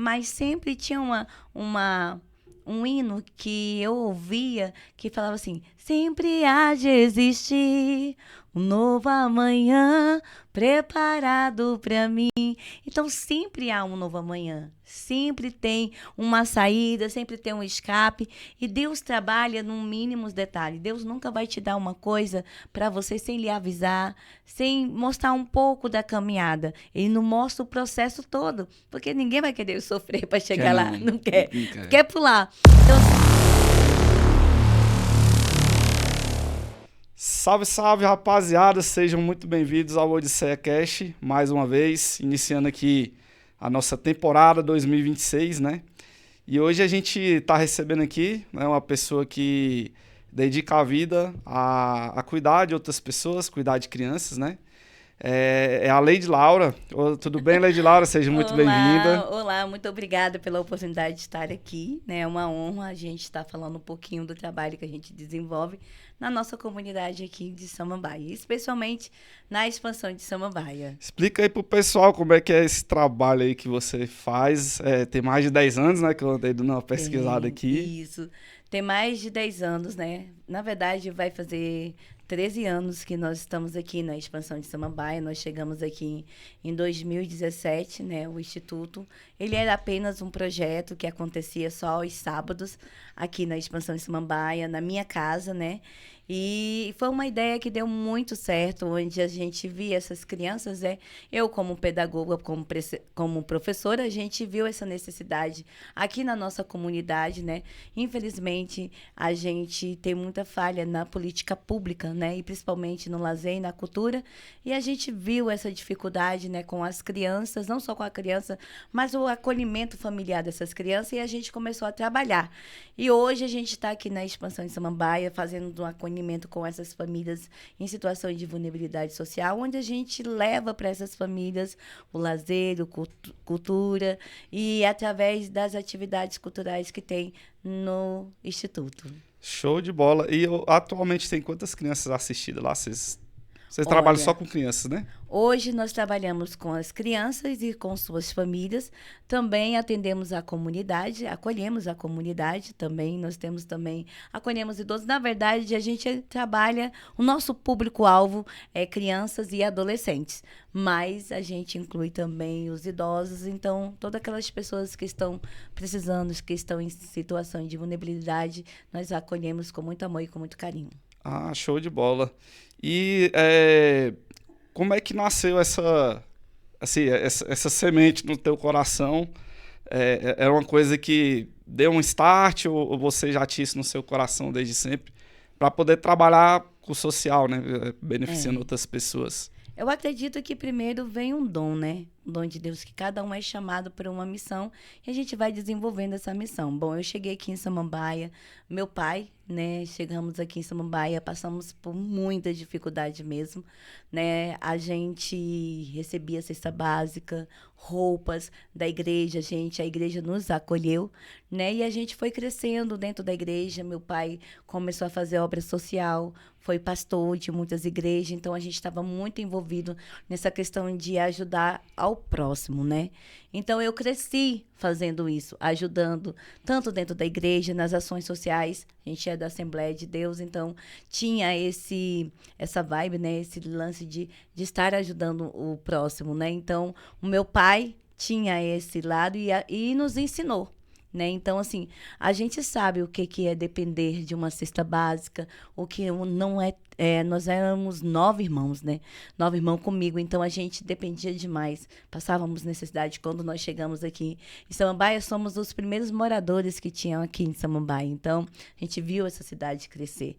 mas sempre tinha um hino que eu ouvia que falava assim: sempre há de existir um novo amanhã preparado para mim. Então sempre há um novo amanhã, sempre tem uma saída, sempre tem um escape. E Deus trabalha num mínimos detalhes. Deus nunca vai te dar uma coisa para você sem lhe avisar, sem mostrar um pouco da caminhada. Ele não mostra o processo todo, porque ninguém vai querer sofrer para Quer chegar lá, não. não quer. Não quer. Quer pular. Então, Salve, salve, rapaziada. Sejam muito bem-vindos ao Odisseia Cast, mais uma vez, iniciando aqui a nossa temporada 2026, né? E hoje a gente está recebendo aqui, né, uma pessoa que dedica a vida a cuidar de outras pessoas, cuidar de crianças, né? É a Lady Laura. Tudo bem, Lady Laura? Seja muito bem-vinda. olá, muito obrigada pela oportunidade de estar aqui, né? É uma honra a gente estar falando um pouquinho do trabalho que a gente desenvolve na nossa comunidade aqui de Samambaia, especialmente na expansão de Samambaia. Explica aí pro pessoal como é que é esse trabalho aí que você faz. Tem mais de 10 anos, né, que eu andei dando uma pesquisada aqui. Isso. Tem mais de 10 anos, né? Na verdade, vai fazer 13 anos que nós estamos aqui na expansão de Samambaia. Nós chegamos aqui em 2017, né? O Instituto. Ele era apenas um projeto que acontecia só aos sábados aqui na expansão de Samambaia, na minha casa, né? E foi uma ideia que deu muito certo, onde a gente via essas crianças, eu como pedagoga, como professora, a gente viu essa necessidade aqui na nossa comunidade, né? Infelizmente, a gente tem muita falha na política pública, né? E principalmente no lazer e na cultura, e a gente viu essa dificuldade, né, com as crianças, não só com a criança, mas o acolhimento familiar dessas crianças, e a gente começou a trabalhar. E hoje a gente está aqui na expansão de Samambaia, fazendo um acolhimento com essas famílias em situação de vulnerabilidade social, onde a gente leva para essas famílias o lazer, a cultura, e através das atividades culturais que tem no Instituto. Show de bola. E atualmente tem quantas crianças assistidas lá? Vocês trabalham só Olha, com crianças, né? hoje nós trabalhamos com as crianças e com suas famílias. Também atendemos a comunidade, acolhemos a comunidade também. Nós temos também, acolhemos idosos. Na verdade, a gente trabalha, o nosso público-alvo é crianças e adolescentes. Mas a gente inclui também os idosos. Então, todas aquelas pessoas que estão precisando, que estão em situação de vulnerabilidade, nós acolhemos com muito amor e com muito carinho. Ah, show de bola. E como é que nasceu essa semente no teu coração? Era uma coisa que deu um start ou você já tinha isso no seu coração desde sempre para poder trabalhar com o social, né? Beneficiando É. outras pessoas. Eu acredito que primeiro vem um dom, né? Um dom de Deus, que cada um é chamado para uma missão e a gente vai desenvolvendo essa missão. Bom, eu cheguei aqui em Samambaia, meu pai, né? Chegamos aqui em Samambaia, passamos por muita dificuldade mesmo, né? A gente recebia cesta básica, roupas da igreja, a igreja nos acolheu, né? E a gente foi crescendo dentro da igreja. Meu pai começou a fazer obra social, foi pastor de muitas igrejas, então a gente estava muito envolvido nessa questão de ajudar ao próximo, né? Então eu cresci fazendo isso, ajudando tanto dentro da igreja, nas ações sociais. A gente é da Assembleia de Deus, então tinha essa vibe, né? Esse lance de estar ajudando o próximo, né? Então o meu pai tinha esse lado e nos ensinou. Né? Então, assim, a gente sabe o que é depender de uma cesta básica, o que não é, nós éramos 9 irmãos, né? 9 irmãos comigo, então a gente dependia demais. Passávamos necessidade quando nós chegamos aqui em Samambaia, somos os primeiros moradores que tinham aqui em Samambaia. Então, a gente viu essa cidade crescer.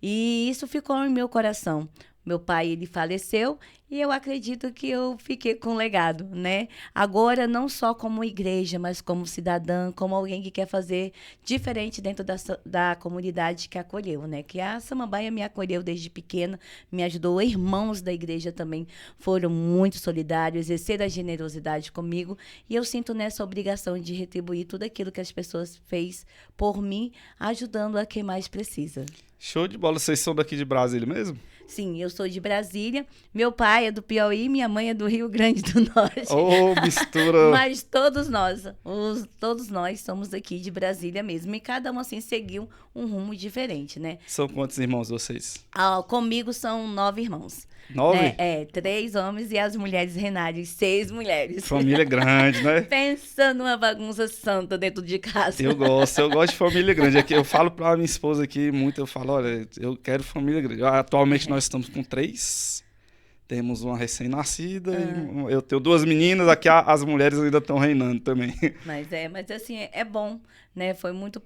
E isso ficou no meu coração. Meu pai, ele faleceu e eu acredito que eu fiquei com um legado, né? Agora, não só como igreja, mas como cidadã, como alguém que quer fazer diferente dentro da comunidade que acolheu, né? Que a Samambaia me acolheu desde pequena, me ajudou. Irmãos da igreja também foram muito solidários, exerceram a generosidade comigo. E eu sinto nessa obrigação de retribuir tudo aquilo que as pessoas fez por mim, ajudando a quem mais precisa. Show de bola. Vocês são daqui de Brasília mesmo? Sim, eu sou de Brasília, meu pai é do Piauí, minha mãe é do Rio Grande do Norte. Ô, mistura. Mas todos nós somos aqui de Brasília mesmo. E cada um, assim, seguiu um rumo diferente, né? São quantos irmãos vocês? Comigo são 9 irmãos. 9? Né? 3 homens e as mulheres Renares, 6 mulheres. Família grande, né? Pensa numa bagunça santa dentro de casa. Eu gosto de família grande. Aqui, eu falo pra minha esposa aqui muito, eu falo, olha, eu quero família grande. Atualmente nós estamos com 3. Temos uma recém-nascida, e eu tenho 2 meninas, aqui as mulheres ainda estão reinando também. Mas assim, é bom, né? Foi muito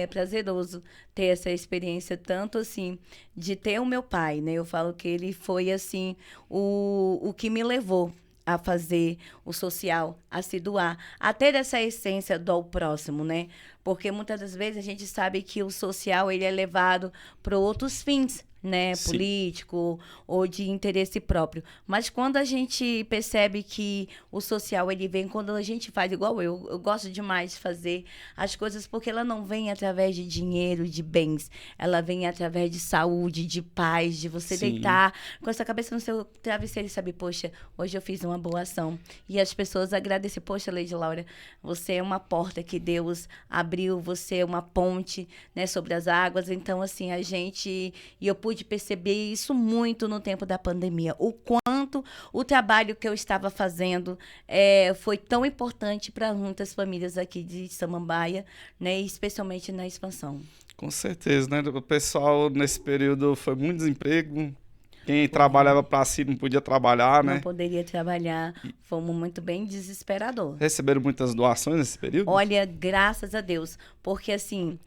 prazeroso ter essa experiência, tanto assim, de ter o meu pai, né? Eu falo que ele foi, assim, o que me levou a fazer o social, a se doar, a ter essa essência do ao próximo, né? Porque muitas das vezes a gente sabe que o social, ele é levado para outros fins, né, Sim. político ou de interesse próprio. Mas quando a gente percebe que o social, ele vem quando a gente faz igual eu gosto demais de fazer as coisas porque ela não vem através de dinheiro, de bens, ela vem através de saúde, de paz, de você Sim. deitar com essa cabeça no seu travesseiro e saber, poxa, hoje eu fiz uma boa ação. E as pessoas agradecem, poxa, Lady Laura, você é uma porta que Deus abriu, você é uma ponte, né, sobre as águas. Então, assim, e eu pude perceber isso muito no tempo da pandemia. O quanto o trabalho que eu estava fazendo foi tão importante para muitas famílias aqui de Samambaia, né, especialmente na expansão. Com certeza, né? O pessoal nesse período foi muito desemprego. Quem trabalhava para si não podia trabalhar, né? Não poderia trabalhar. Foi um momento bem desesperador. Receberam muitas doações nesse período? Olha, graças a Deus, porque assim,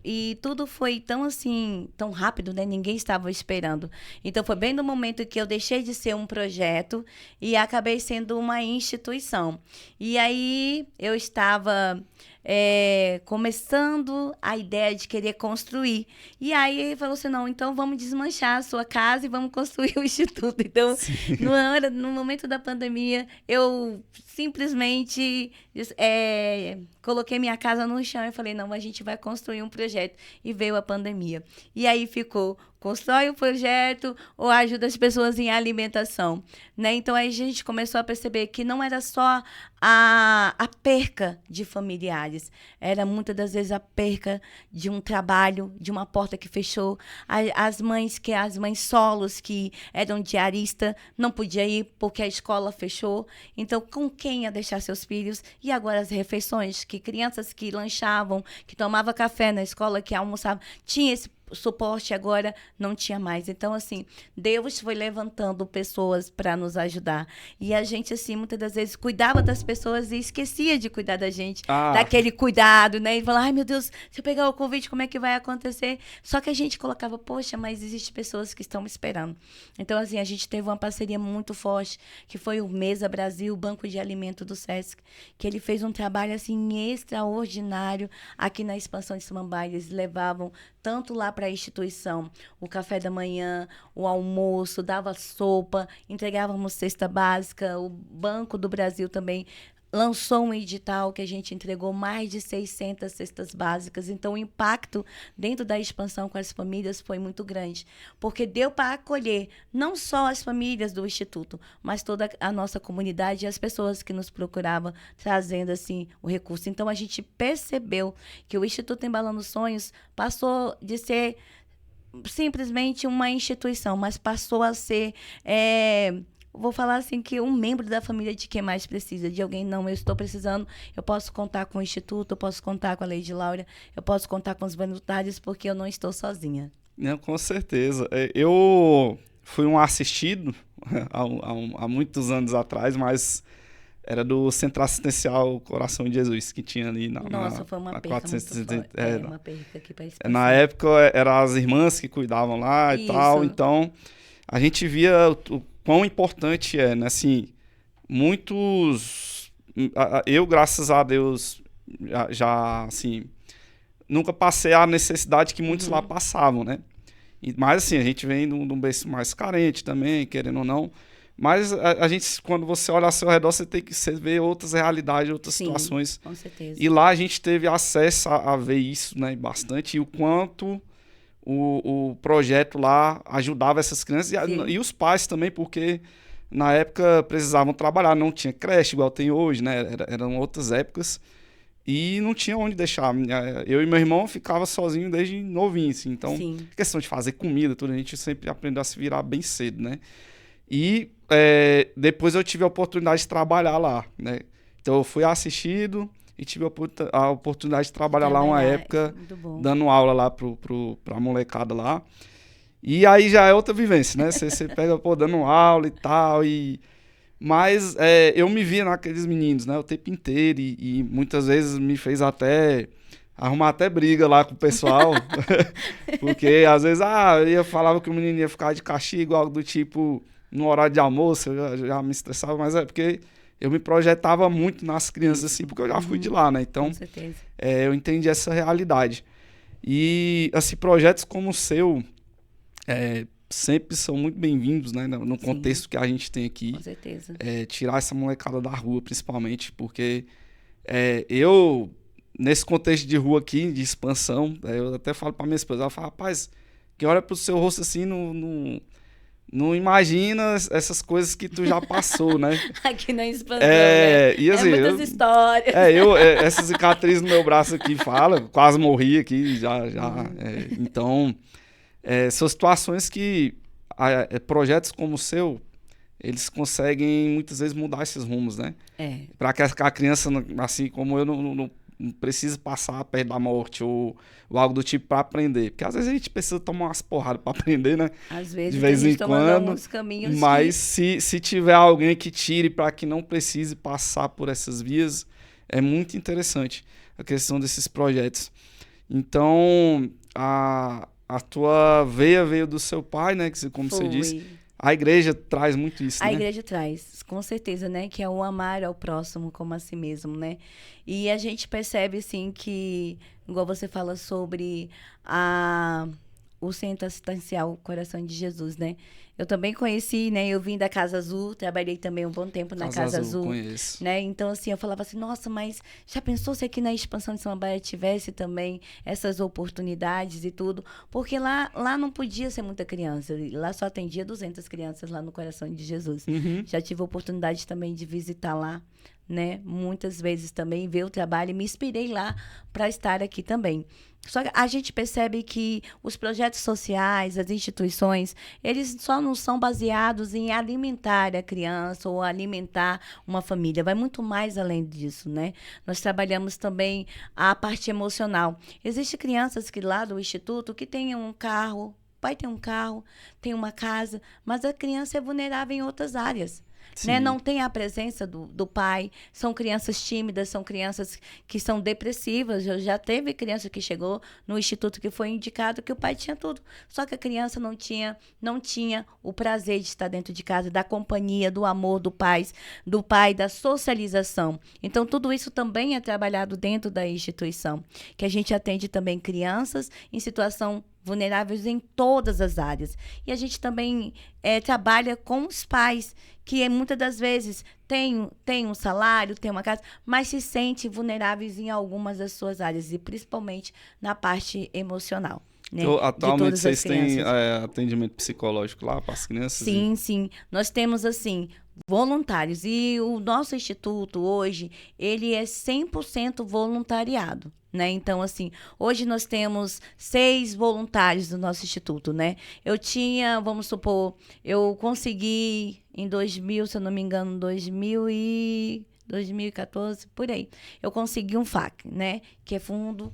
e tudo foi tão assim, tão rápido, né? Ninguém estava esperando. Então foi bem no momento que eu deixei de ser um projeto e acabei sendo uma instituição. E aí eu estava começando a ideia de querer construir. E aí ele falou assim, não, então vamos desmanchar a sua casa e vamos construir o instituto. Então, no momento da pandemia, eu simplesmente coloquei minha casa no chão e falei, não, a gente vai construir um projeto. E veio a pandemia. E aí ficou, constrói o projeto ou ajuda as pessoas em alimentação, né? Então, aí a gente começou a perceber que não era só a perca de familiares, era muitas das vezes a perca de um trabalho, de uma porta que fechou, as mães solos que eram diaristas, não podia ir porque a escola fechou, então com quem ia deixar seus filhos? E agora as refeições, que crianças que lanchavam, que tomavam café na escola, que almoçavam, tinha esse suporte, agora não tinha mais. Então, assim, Deus foi levantando pessoas para nos ajudar. E a gente, assim, muitas das vezes cuidava das pessoas e esquecia de cuidar da gente, daquele cuidado, né? E falava, ai, meu Deus, se eu pegar o Covid, como é que vai acontecer? Só que a gente colocava, poxa, mas existem pessoas que estão me esperando. Então, assim, a gente teve uma parceria muito forte, que foi o Mesa Brasil, o Banco de Alimento do SESC, que ele fez um trabalho, assim, extraordinário aqui na expansão de Samambaia. Eles levavam tanto lá para a instituição, o café da manhã, o almoço, dava sopa, entregávamos cesta básica, o Banco do Brasil também lançou um edital que a gente entregou mais de 600 cestas básicas. Então, o impacto dentro da expansão com as famílias foi muito grande, porque deu para acolher não só as famílias do Instituto, mas toda a nossa comunidade e as pessoas que nos procuravam, trazendo assim o recurso. Então, a gente percebeu que o Instituto Embalando Sonhos passou de ser simplesmente uma instituição, mas passou a ser... vou falar assim que um membro da família de quem mais precisa, de alguém, não, eu estou precisando, eu posso contar com o Instituto, eu posso contar com a Lady Laura, eu posso contar com os voluntários, porque eu não estou sozinha. Não, com certeza. Eu fui um assistido há muitos anos atrás, mas era do Centro Assistencial Coração de Jesus, que tinha ali Nossa, foi uma perca 460, muito forte. Uma perca aqui para expansão. Na época, eram as irmãs que cuidavam lá e tal, então a gente via o quão importante é, né? Assim, eu, graças a Deus, já assim, nunca passei a necessidade que muitos lá passavam, né? Mas, assim, a gente vem de um berço mais carente também, querendo ou não. Mas a gente, quando você olha ao seu redor, você tem que ver outras realidades, outras situações. Com certeza. E lá a gente teve acesso a ver isso, né? Bastante. E o quanto o projeto lá ajudava essas crianças e os pais também, porque na época precisavam trabalhar, não tinha creche igual tem hoje, né? Eram outras épocas e não tinha onde deixar. Eu e meu irmão ficava sozinho desde novinho, assim, então questão de fazer comida, tudo, a gente sempre aprendeu a se virar bem cedo, né? E depois eu tive a oportunidade de trabalhar lá, né? Então eu fui assistido e tive a oportunidade de trabalhar lá uma época, dando aula lá pra molecada lá. E aí já é outra vivência, né? Você pega, dando aula e tal, mas eu me via naqueles meninos, né? O tempo inteiro e muitas vezes me fez arrumar até briga lá com o pessoal, porque às vezes eu falava que o menino ia ficar de castigo, algo do tipo, no horário de almoço, eu já me estressava, mas é porque eu me projetava muito nas crianças, assim, porque eu já fui de lá, né? Então, com certeza. Eu entendi essa realidade. E, assim, projetos como o seu sempre são muito bem-vindos, né? No contexto que a gente tem aqui. Com certeza. Tirar essa molecada da rua, principalmente, porque eu, nesse contexto de rua aqui, de expansão, eu até falo pra minha esposa, ela fala, rapaz, quem olha pro seu rosto assim, não imagina essas coisas que tu já passou, né? Aqui na expansão, né? E assim, muitas histórias. Essa cicatriz no meu braço aqui quase morri aqui, então, são situações que projetos como o seu, eles conseguem muitas vezes mudar esses rumos, né? Para que a criança, assim como eu, não precise passar perto da morte ou algo do tipo para aprender. Porque às vezes a gente precisa tomar umas porradas para aprender, né? Às vezes de vez em quando. Caminhos mas se tiver alguém que tire para que não precise passar por essas vias, é muito interessante a questão desses projetos. Então, a tua veia veio do seu pai, né? Como você disse. A igreja traz muito isso, né? A igreja traz, com certeza, né? Que é o amar ao próximo como a si mesmo, né? E a gente percebe, assim, que, igual você fala sobre o Centro Assistencial Coração de Jesus, né? Eu também conheci, né? Eu vim da Casa Azul, trabalhei também um bom tempo na Casa Azul. Conheço. Né? Então, assim, eu falava assim, nossa, mas já pensou se aqui na expansão de Samambaia tivesse também essas oportunidades e tudo? Porque lá não podia ser muita criança. Lá só atendia 200 crianças lá no Coração de Jesus. Já tive a oportunidade também de visitar lá, né? Muitas vezes também, ver o trabalho e me inspirei lá para estar aqui também. Só que a gente percebe que os projetos sociais, as instituições, eles só não são baseados em alimentar a criança ou alimentar uma família. Vai muito mais além disso, né? Nós trabalhamos também a parte emocional. Existem crianças que lá do Instituto que têm um carro, o pai tem um carro, tem uma casa, mas a criança é vulnerável em outras áreas. Né? Não tem a presença do pai, são crianças tímidas, são crianças que são depressivas. Eu já teve criança que chegou no instituto que foi indicado que o pai tinha tudo, só que a criança não tinha o prazer de estar dentro de casa, da companhia, do amor do pai, da socialização. Então, tudo isso também é trabalhado dentro da instituição, que a gente atende também crianças em situação vulneráveis em todas as áreas. E a gente também trabalha com os pais, que muitas das vezes tem um salário, tem uma casa, mas se sente vulneráveis em algumas das suas áreas, e principalmente na parte emocional. Né? Então, atualmente vocês têm atendimento psicológico lá para as crianças? Sim. Nós temos, assim, voluntários. E o nosso instituto hoje, ele é 100% voluntariado. Né? Então, assim, hoje nós temos 6 voluntários do nosso instituto, né? Eu tinha, vamos supor, eu consegui em 2000, se eu não me engano, 2014, por aí. Eu consegui um FAC, né? Que é Fundo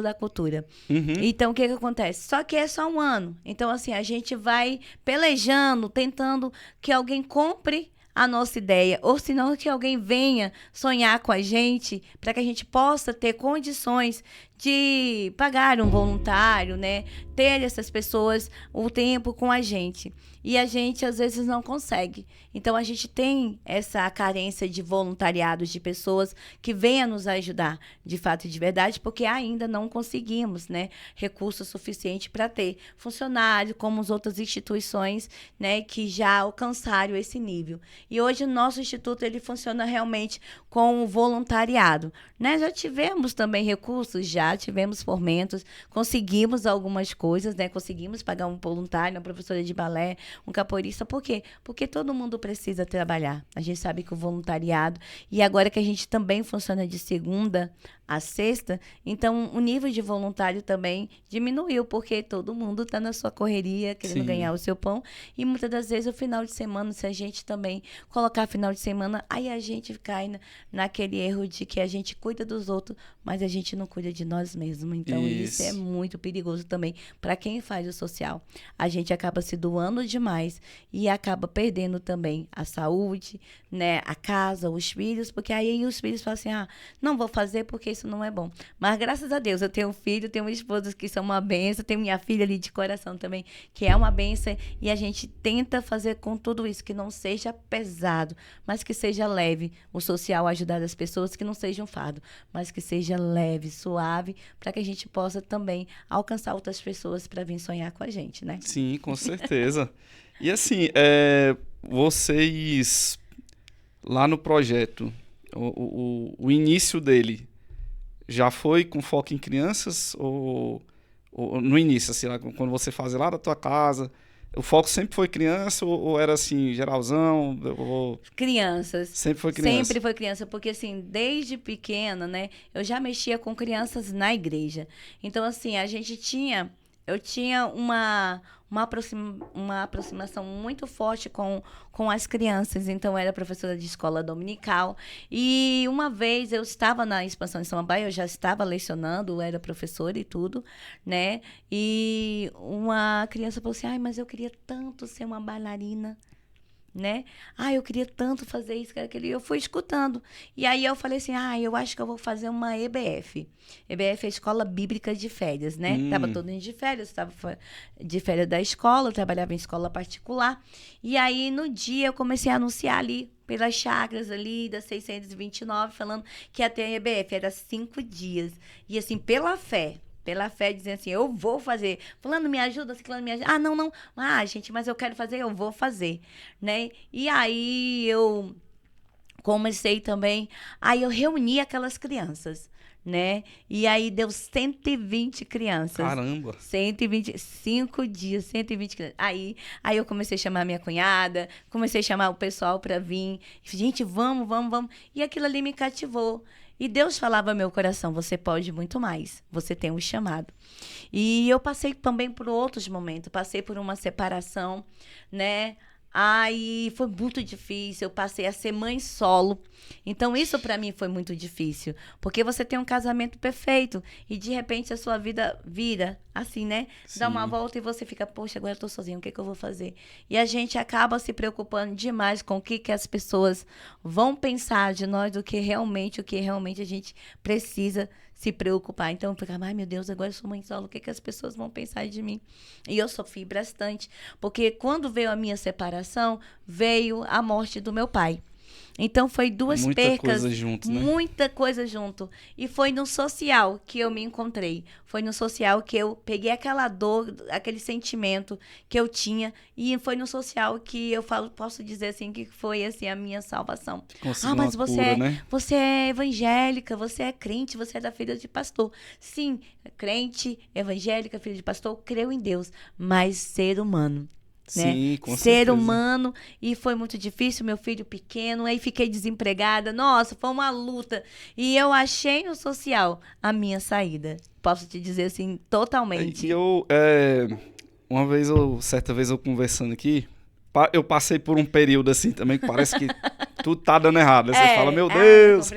da Cultura. Então, o que acontece? Só que é só um ano. Então, assim, a gente vai pelejando, tentando que alguém compre a nossa ideia, ou senão que alguém venha sonhar com a gente, para que a gente possa ter condições de pagar um voluntário, né? Ter essas pessoas o tempo com a gente. E a gente, às vezes, não consegue. Então, a gente tem essa carência de voluntariados, de pessoas que venham nos ajudar, de fato e de verdade, porque ainda não conseguimos, né, recurso suficiente para ter funcionário, como as outras instituições, né, que já alcançaram esse nível. E hoje o nosso instituto ele funciona realmente com o voluntariado. Né? Já tivemos também recursos já já tivemos fomentos, conseguimos algumas coisas, né? Conseguimos pagar um voluntário, uma professora de balé, um capoeirista. Por quê? Porque todo mundo precisa trabalhar. A gente sabe que o voluntariado, e agora que a gente também funciona de segunda a sexta, então o nível de voluntário também diminuiu, porque todo mundo está na sua correria, querendo ganhar o seu pão, e muitas das vezes o final de semana, se a gente também colocar final de semana, aí a gente cai naquele erro de que a gente cuida dos outros, mas a gente não cuida de nós mesmos. Então isso é muito perigoso também para quem faz o social. A gente acaba se doando demais e acaba perdendo também a saúde, né, a casa, os filhos, porque aí os filhos falam assim, não vou fazer porque isso não é bom. Mas graças a Deus, eu tenho um filho, tenho uma esposa que são uma benção, tenho minha filha ali de coração também, que é uma benção, e a gente tenta fazer com tudo isso, que não seja pesado, mas que seja leve. O social ajudar as pessoas, que não seja um fardo, mas que seja leve, suave, para que a gente possa também alcançar outras pessoas para vir sonhar com a gente, né? Sim, com certeza. E assim, vocês lá no projeto, o início dele já foi com foco em crianças ou no início, assim, lá, quando você fazia lá da tua casa, o foco sempre foi criança ou era assim, geralzão? Crianças. Sempre foi criança. Sempre foi criança, porque assim, desde pequena, né, eu já mexia com crianças na igreja. Então, assim, eu tinha uma aproximação muito forte com as crianças. Então, eu era professora de escola dominical. E uma vez eu estava na Expansão de Samambaia, eu já estava lecionando, eu era professora e tudo, né? E uma criança falou assim, mas eu queria tanto ser uma bailarina, né? Eu queria tanto fazer isso, aquilo. E eu fui escutando. E aí eu falei assim, eu acho que eu vou fazer uma EBF. EBF é a Escola Bíblica de Férias, né? Tava todo mundo de férias, estava de férias da escola, eu trabalhava em escola particular. E aí, no dia, eu comecei a anunciar ali, pelas chacras ali, da 629, falando que ia ter a EBF. Era 5 dias. E assim, pela fé, dizendo assim, eu vou fazer. Fulano me ajuda, ciclano me ajuda. Não. Gente, mas eu quero fazer, eu vou fazer, né? E aí eu comecei também, aí eu reuni aquelas crianças, né? E aí deu 120 crianças. Caramba! 125 dias, 120 crianças. Aí eu comecei a chamar minha cunhada, comecei a chamar o pessoal para vir. Gente, vamos. E aquilo ali me cativou. E Deus falava ao meu coração, você pode muito mais, você tem um chamado. E eu passei também por outros momentos, passei por uma separação, né? Aí foi muito difícil, eu passei a ser mãe solo. Então isso para mim foi muito difícil, porque você tem um casamento perfeito e de repente a sua vida vira assim, né? Sim. Dá uma volta e você fica, poxa, agora eu tô sozinha, o que eu vou fazer? E a gente acaba se preocupando demais com o que as pessoas vão pensar de nós do que realmente a gente precisa se preocupar. Então, eu ficava, meu Deus, agora eu sou mãe solo, o que as pessoas vão pensar de mim? E eu sofri bastante, porque quando veio a minha separação, veio a morte do meu pai. Então, foi duas percas. Muita coisa junto. E foi no social que eu me encontrei. Foi no social que eu peguei aquela dor, aquele sentimento que eu tinha. E foi no social que eu posso dizer assim, que foi assim, a minha salvação. Mas você é evangélica, você é crente, você é da filha de pastor. Sim, crente, evangélica, filha de pastor, creio em Deus, mas ser humano. Né? Sim, com ser certeza. humano, e foi muito difícil, meu filho pequeno, aí fiquei desempregada, nossa, foi uma luta, e eu achei no social a minha saída, posso te dizer assim, totalmente. E eu, certa vez eu conversando aqui, eu passei por um período assim também, que parece que tudo tá dando errado, aí você fala, meu Deus,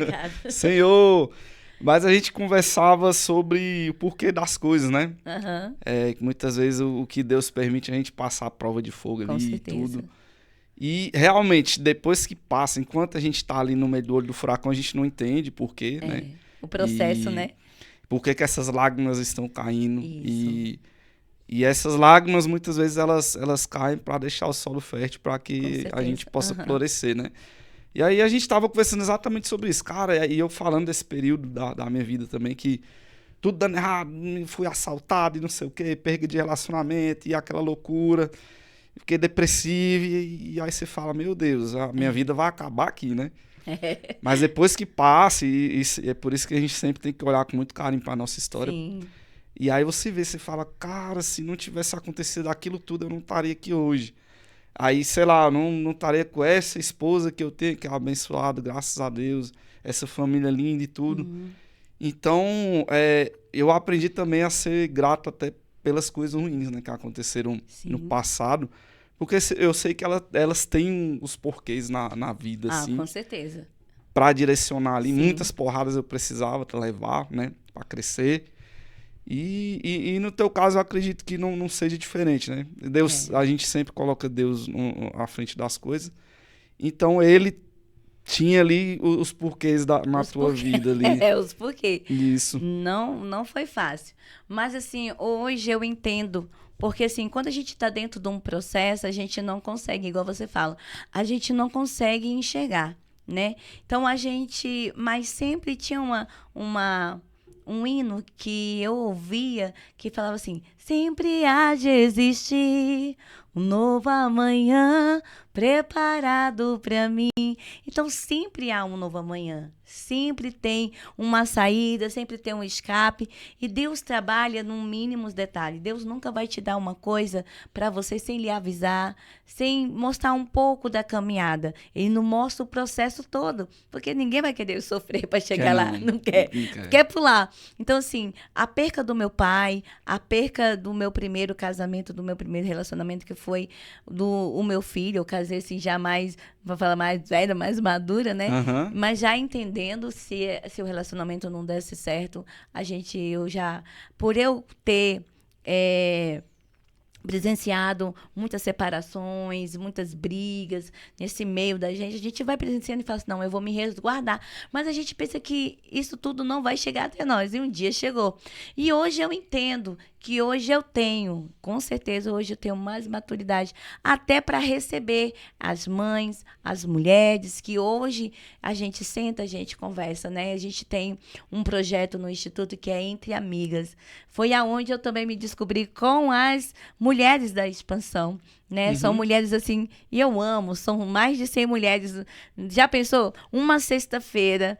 Senhor... Mas a gente conversava sobre o porquê das coisas, né? Uhum. Que muitas vezes o que Deus permite a gente passar a prova de fogo com ali certeza. E tudo. E realmente, depois que passa, enquanto a gente tá ali no meio do olho do furacão, a gente não entende porquê, né? O processo, né? Por que essas lágrimas estão caindo. Isso. E essas lágrimas, muitas vezes, elas caem para deixar o solo fértil, para que a gente possa florescer, né? E aí a gente estava conversando exatamente sobre isso, cara, e eu falando desse período da minha vida também, que tudo dando errado, fui assaltado e não sei o quê, perda de relacionamento e aquela loucura, fiquei depressivo, e aí você fala, meu Deus, a minha vida vai acabar aqui, né? Mas depois que passa, e é por isso que a gente sempre tem que olhar com muito carinho para nossa história. Sim. E aí você vê, você fala, cara, se não tivesse acontecido aquilo tudo, eu não estaria aqui hoje. Aí, sei lá, eu não estaria com essa esposa que eu tenho, que é abençoada, graças a Deus, essa família linda e tudo. Então, eu aprendi também a ser grato até pelas coisas ruins, né, que aconteceram no Sim. passado, porque eu sei que elas têm os porquês na vida, Ah, assim, com certeza. para direcionar ali. Sim. Muitas porradas eu precisava levar, né, para crescer. E no teu caso, eu acredito que não seja diferente, né? Deus, a gente sempre coloca Deus à frente das coisas. Então, ele tinha ali os porquês na tua vida ali. Os porquês. Isso. Não foi fácil. Mas, assim, hoje eu entendo. Porque, assim, quando a gente está dentro de um processo, a gente não consegue, igual você fala, a gente não consegue enxergar, né? Então, mas sempre tinha um hino que eu ouvia que falava assim: sempre há de existir um novo amanhã preparado para mim. Então sempre há um novo amanhã, sempre tem uma saída, sempre tem um escape, e Deus trabalha num mínimos detalhes. Deus nunca vai te dar uma coisa para você sem lhe avisar, sem mostrar um pouco da caminhada. Ele não mostra o processo todo, porque ninguém vai querer sofrer para chegar lá, não quer. Quer pular. Então, assim, a perca do meu pai, a perca do meu primeiro casamento, do meu primeiro relacionamento, que foi o meu filho, eu casei assim já mais, vou falar mais velha, mais madura, né? Mas já entendendo se o relacionamento não desse certo, por eu ter presenciado muitas separações, muitas brigas nesse meio da gente, a gente vai presenciando e fala assim, não, eu vou me resguardar. Mas a gente pensa que isso tudo não vai chegar até nós, e um dia chegou. E hoje eu entendo que hoje eu tenho, com certeza hoje eu tenho mais maturidade, até para receber as mães, as mulheres, que hoje a gente senta, a gente conversa, né? A gente tem um projeto no Instituto que é Entre Amigas. Foi aonde eu também me descobri com as mulheres da expansão, né? São mulheres assim, e eu amo, são mais de 100 mulheres. Já pensou? Uma sexta-feira,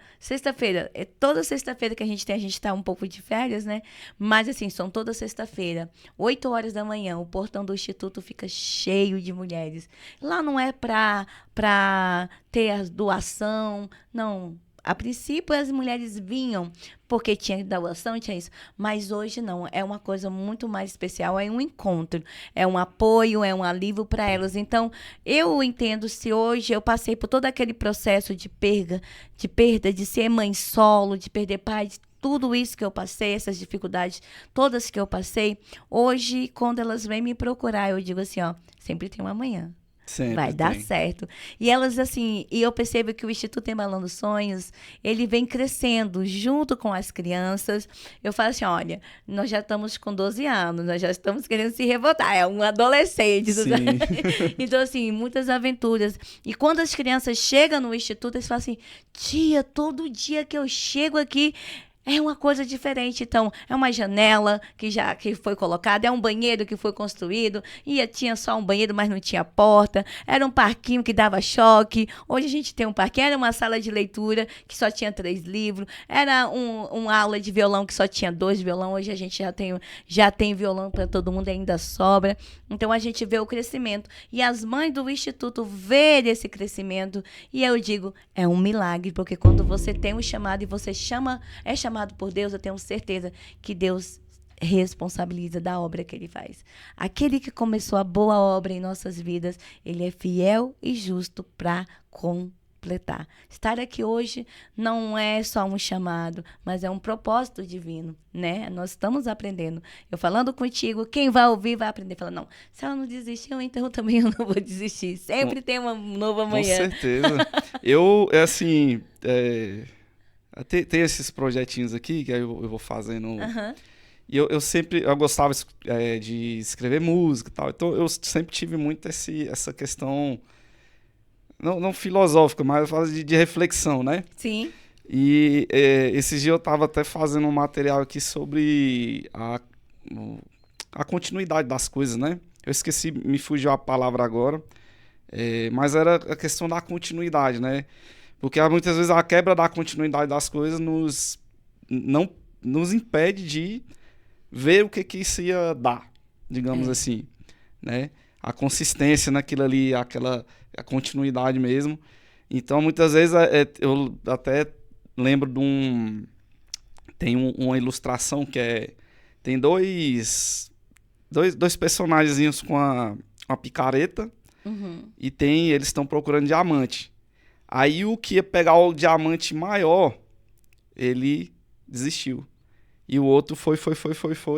toda sexta-feira que a gente tá um pouco de férias, né? Mas assim, são toda sexta-feira, 8 horas da manhã, o portão do Instituto fica cheio de mulheres. Lá não é pra ter a doação, não. A princípio, as mulheres vinham porque tinha doação, tinha isso. Mas hoje não. É uma coisa muito mais especial. É um encontro. É um apoio, é um alívio para elas. Então, eu entendo se hoje eu passei por todo aquele processo de perda, de ser mãe solo, de perder pai, de tudo isso que eu passei, essas dificuldades todas que eu passei. Hoje, quando elas vêm me procurar, eu digo assim, ó, sempre tem um amanhã. Sempre vai dar tem. certo. E elas, assim, e eu percebo que o Instituto Embalando Sonhos, ele vem crescendo junto com as crianças. Eu falo assim, olha, nós já estamos com 12 anos, nós já estamos querendo se revoltar, é um adolescente. Sim. Então, assim, muitas aventuras. E quando as crianças chegam no Instituto, eles falam assim, tia, todo dia que eu chego aqui, é uma coisa diferente. Então, é uma janela que foi colocada, é um banheiro que foi construído, tinha só um banheiro, mas não tinha porta, era um parquinho que dava choque. Hoje a gente tem um parquinho, era uma sala de leitura que só tinha 3 livros, era uma aula de violão que só tinha 2 violão, hoje a gente já tem violão para todo mundo, ainda sobra. Então, a gente vê o crescimento. E as mães do Instituto verem esse crescimento, e eu digo, é um milagre, porque quando você tem um chamado e você é chamado por Deus, eu tenho certeza que Deus responsabiliza da obra que ele faz. Aquele que começou a boa obra em nossas vidas, ele é fiel e justo para completar. Estar aqui hoje não é só um chamado, mas é um propósito divino, né? Nós estamos aprendendo. Eu falando contigo, quem vai ouvir vai aprender. Fala, não, se ela não desistiu, então também eu não vou desistir. Sempre tem uma nova manhã. Com certeza. Eu, assim... Tem esses projetinhos aqui que eu vou fazendo. E eu gostava de escrever música e tal. Então eu sempre tive muito essa questão, não filosófica, mas eu falo de reflexão, né? Sim. E esses dias eu estava até fazendo um material aqui sobre a continuidade das coisas, né? Eu esqueci, me fugiu a palavra agora. Mas era a questão da continuidade, né? Porque muitas vezes a quebra da continuidade das coisas não nos impede de ver o que isso ia dar, digamos assim, né? A consistência naquilo ali, a continuidade mesmo. Então, muitas vezes, eu até lembro tem uma ilustração tem dois personagens com uma picareta e eles estão procurando diamante. Aí o que ia pegar o diamante maior, ele desistiu. E o outro foi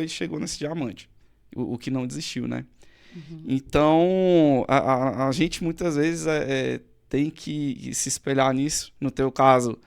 e chegou nesse diamante. O que não desistiu, né? Então, a gente muitas vezes tem que se espelhar nisso. No teu caso,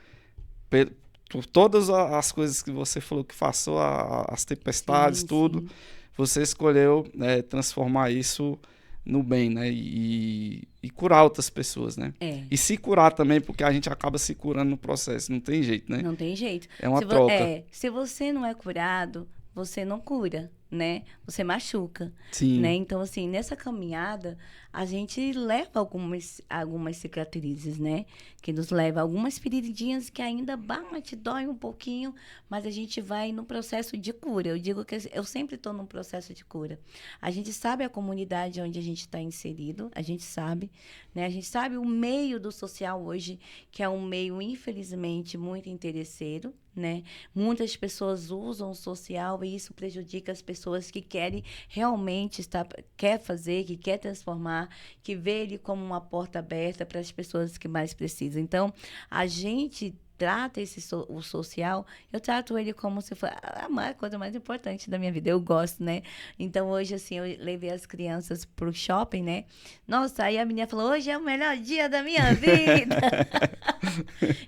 por todas as coisas que você falou que passou, as tempestades, tudo, você escolheu transformar isso no bem, né? E curar outras pessoas, né? E se curar também, porque a gente acaba se curando no processo. Não tem jeito, né? Não tem jeito. É uma troca. Se você não é curado, você não cura, né? Você machuca, Sim. né? Então, assim, nessa caminhada, a gente leva algumas cicatrizes, né? Que nos leva algumas feridinhas que ainda bate, dói um pouquinho, mas a gente vai no processo de cura. Eu digo que eu sempre estou num processo de cura. A gente sabe a comunidade onde a gente está inserido, a gente sabe, né? A gente sabe o meio do social hoje, que é um meio, infelizmente, muito interesseiro, né? Muitas pessoas usam o social e isso prejudica as pessoas que querem realmente quer fazer, que quer transformar, que vê ele como uma porta aberta para as pessoas que mais precisam. Então, a gente trata o social, eu trato ele como se fosse a coisa mais importante da minha vida. Eu gosto, né? Então, hoje, assim, eu levei as crianças pro shopping, né? Nossa, aí a menina falou, hoje é o melhor dia da minha vida.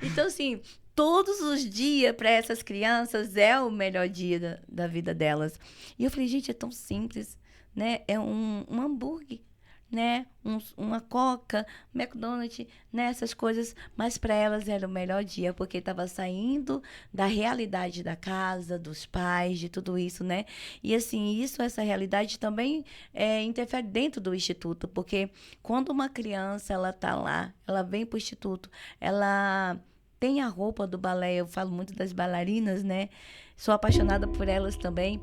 Então, assim, todos os dias para essas crianças é o melhor dia da vida delas. E eu falei, gente, é tão simples, né? É um hambúrguer, né? Uma Coca, McDonald's, né? Essas coisas. Mas para elas era o melhor dia, porque estava saindo da realidade da casa, dos pais, de tudo isso, né? E assim, essa realidade também interfere dentro do instituto, porque quando uma criança, ela tá lá, ela vem para o instituto, ela tem a roupa do balé, eu falo muito das bailarinas, né? Sou apaixonada por elas também.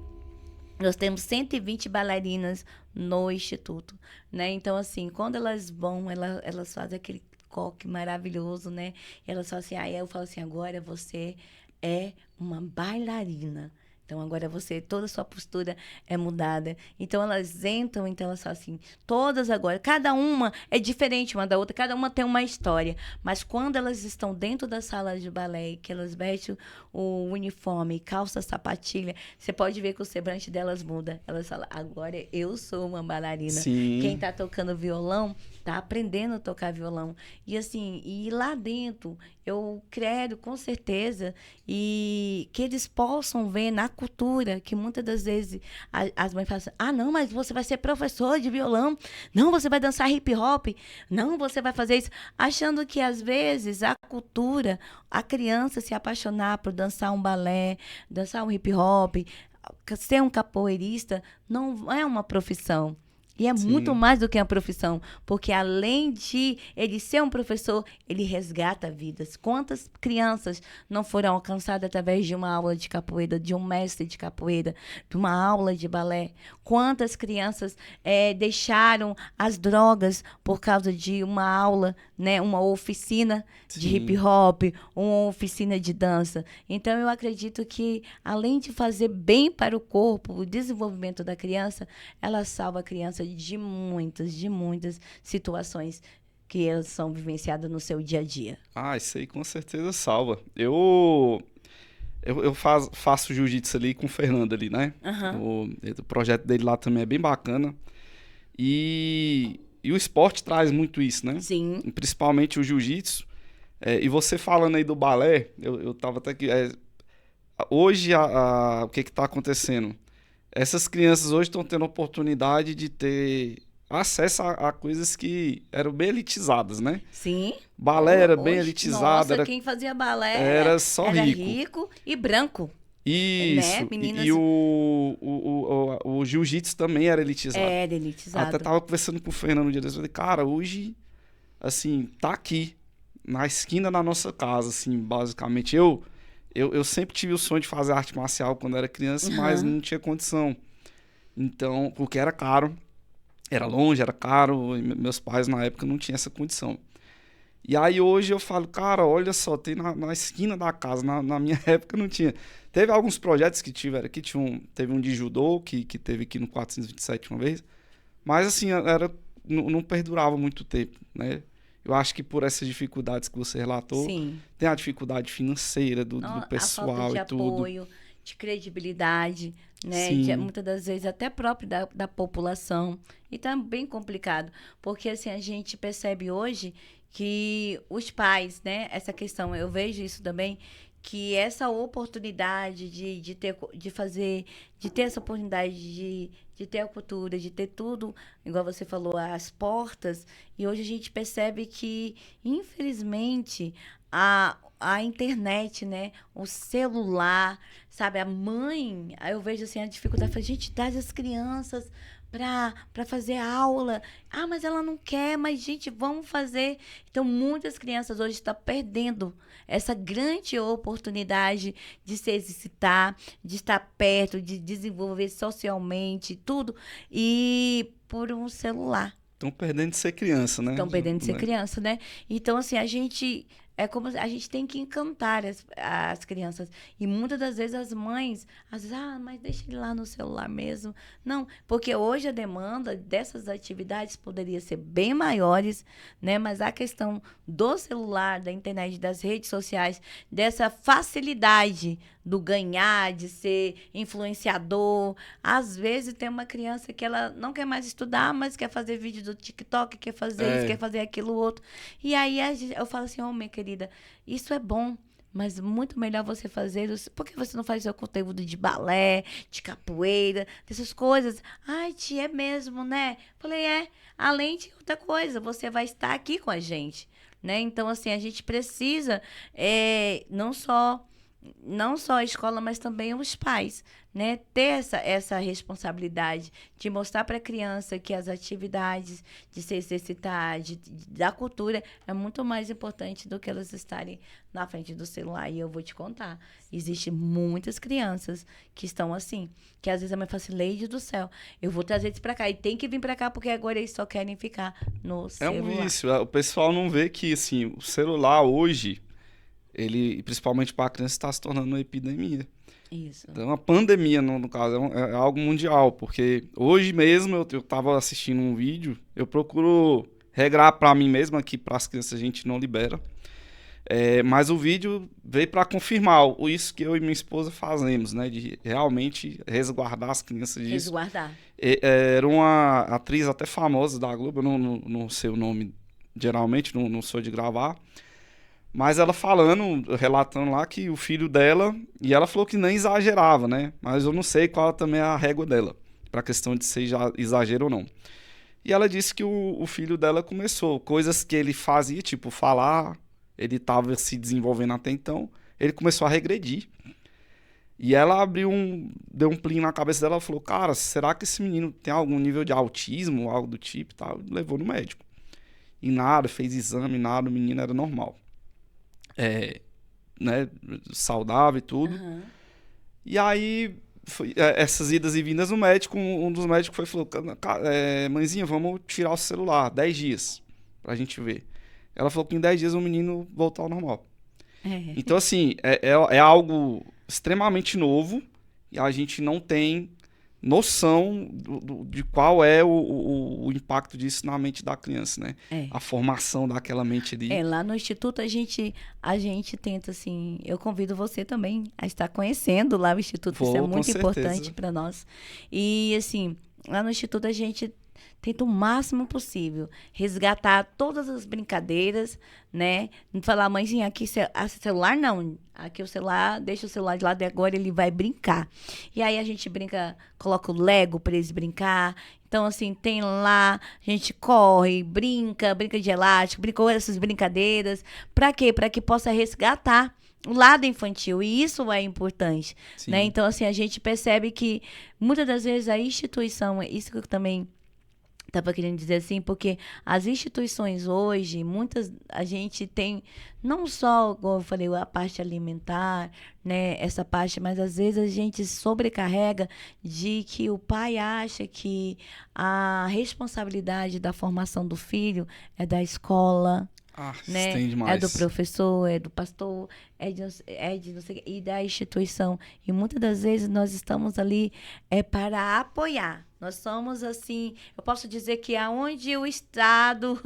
Nós temos 120 bailarinas no Instituto, né? Então, assim, quando elas vão, elas fazem aquele coque maravilhoso, né? E elas falam assim, aí eu falo assim, agora você é uma bailarina. Então, agora toda a sua postura é mudada. Então, elas entram, então elas falam assim, todas agora, cada uma é diferente uma da outra, cada uma tem uma história. Mas quando elas estão dentro da sala de balé, que elas vestem o uniforme, calça, sapatilha, você pode ver que o semblante delas muda. Elas falam, agora eu sou uma bailarina. Sim. Quem está tocando violão, está aprendendo a tocar violão. E assim, e lá dentro, eu quero, com certeza, e que eles possam ver na cultura, que muitas das vezes as mães falam assim, não, mas você vai ser professor de violão, não, você vai dançar hip hop, não, você vai fazer isso, achando que às vezes a cultura, a criança se apaixonar por dançar um balé, dançar um hip hop, ser um capoeirista, não é uma profissão. E é muito mais do que uma profissão, porque além de ele ser um professor, ele resgata vidas. Quantas crianças não foram alcançadas através de uma aula de capoeira, de um mestre de capoeira, de uma aula de balé? Quantas crianças deixaram as drogas por causa de uma aula, né, uma oficina de hip hop, uma oficina de dança? Então, eu acredito que, além de fazer bem para o corpo, o desenvolvimento da criança, ela salva a criança de muitas situações que elas são vivenciadas no seu dia a dia. Isso aí com certeza salva. Eu faço jiu-jitsu ali com o Fernando ali, né? O projeto dele lá também é bem bacana. E o esporte traz muito isso, né? Sim. Principalmente o jiu-jitsu. E você falando aí do balé, eu tava até aqui... hoje, o que tá acontecendo? Essas crianças hoje estão tendo a oportunidade de ter acesso a coisas que eram bem elitizadas, né? Sim. Balé era bem elitizado. Nossa, quem fazia balé era só rico e branco. Isso. Né? Meninas... E o jiu-jitsu também era elitizado. Era elitizado. Até tava conversando com o Fernando um dia desses, eu falei, cara, hoje, assim, tá aqui. na esquina da nossa casa, assim, basicamente. Eu sempre tive o sonho de fazer arte marcial quando era criança, mas não tinha condição. Então, porque era caro, era longe, era caro, e meus pais na época não tinham essa condição. E aí hoje eu falo, cara, olha só, tem na esquina da casa, na minha época não tinha. Teve alguns projetos que tiveram aqui, teve um de judô, que teve aqui no 427 uma vez, mas assim, não perdurava muito tempo, né? Eu acho que por essas dificuldades que você relatou, Sim. tem a dificuldade financeira do A pessoal falta de e tudo. apoio, de credibilidade, né? Sim. Muitas das vezes até próprio da população. E tá bem complicado, porque assim, a gente percebe hoje que os pais, né? Essa questão, eu vejo isso também, que essa oportunidade de ter essa oportunidade de ter a cultura, de ter tudo, igual você falou, as portas, e hoje a gente percebe que, infelizmente, a internet, né? O celular, sabe? A mãe, aí eu vejo assim a dificuldade, a gente traz as crianças para fazer aula. Ah, mas ela não quer, mas gente, vamos fazer. Então, muitas crianças hoje estão perdendo essa grande oportunidade de se exercitar, de estar perto, de desenvolver socialmente, tudo, e por um celular. Estão perdendo de ser criança, né? Estão perdendo de ser criança, né? Então, assim, a gente. É como a gente tem que encantar as crianças. E muitas das vezes as mães, às vezes, mas deixa ele lá no celular mesmo. Não, porque hoje a demanda dessas atividades poderia ser bem maiores, né? Mas a questão do celular, da internet, das redes sociais, dessa facilidade do ganhar, de ser influenciador. Às vezes tem uma criança que ela não quer mais estudar, mas quer fazer vídeo do TikTok, quer fazer isso, quer fazer aquilo outro. E aí eu falo assim, minha querida, isso é bom, mas muito melhor você fazer. Por que você não faz seu conteúdo de balé, de capoeira, dessas coisas? Ai, tia, é mesmo, né? Falei, além de outra coisa, você vai estar aqui com a gente, né? Então, assim, a gente precisa não só a escola, mas também os pais, né? Ter essa responsabilidade de mostrar para a criança que as atividades de se exercitar, da cultura, é muito mais importante do que elas estarem na frente do celular. E eu vou te contar, existem muitas crianças que estão assim, que às vezes a mãe fala assim, Leide do céu, eu vou trazer eles para cá, e tem que vir para cá, porque agora eles só querem ficar no celular. É um vício, o pessoal não vê que, assim, o celular hoje, ele, principalmente para a criança, está se tornando uma epidemia. Isso. Então, uma pandemia, no caso, é algo mundial, porque hoje mesmo eu estava assistindo um vídeo, eu procuro regrar para mim mesmo, aqui para as crianças a gente não libera, mas o vídeo veio para confirmar isso que eu e minha esposa fazemos, né, de realmente resguardar as crianças disso. Resguardar. Era uma atriz até famosa da Globo, eu não sei o nome, geralmente, não sou de gravar, mas ela relatando lá que o filho dela, e ela falou que nem exagerava, né? Mas eu não sei qual também é a régua dela, para a questão de ser exagero ou não. E ela disse que o filho dela começou, coisas que ele fazia, tipo falar, ele estava se desenvolvendo até então, ele começou a regredir. E ela deu um plim na cabeça dela e falou, cara, será que esse menino tem algum nível de autismo, algo do tipo e tal? Levou no médico. E nada, fez exame, nada, o menino era normal. Né, saudável e tudo. Uhum. E aí, essas idas e vindas no médico, um dos médicos falou, mãezinha, vamos tirar o celular, 10 dias, pra gente ver. Ela falou que em 10 dias o menino voltou ao normal. Então, assim, é algo extremamente novo e a gente não tem noção de qual é o impacto disso na mente da criança, né? A formação daquela mente ali. Lá no Instituto a gente tenta, assim, eu convido você também a estar conhecendo lá o Instituto, isso é muito importante para nós. E, assim, lá no Instituto a gente tenta o máximo possível resgatar todas as brincadeiras, né? Não falar, mãezinha, aqui celular não. Aqui o celular, deixa o celular de lado e agora ele vai brincar. E aí a gente brinca, coloca o Lego para eles brincar. Então, assim, tem lá, a gente corre, brinca de elástico, brincou essas brincadeiras. Para quê? Para que possa resgatar o lado infantil, e isso é importante, né? Então, assim, a gente percebe que muitas das vezes a instituição, isso que eu também Estava querendo dizer assim, porque as instituições hoje, muitas, a gente tem, não só, como eu falei, a parte alimentar, né, essa parte, mas às vezes a gente sobrecarrega de que o pai acha que a responsabilidade da formação do filho é da escola, Ah, isso né? tem É do demais. professor, é do pastor, é de não sei, e da instituição. E muitas das vezes nós estamos ali para apoiar. Nós somos assim, eu posso dizer que aonde o Estado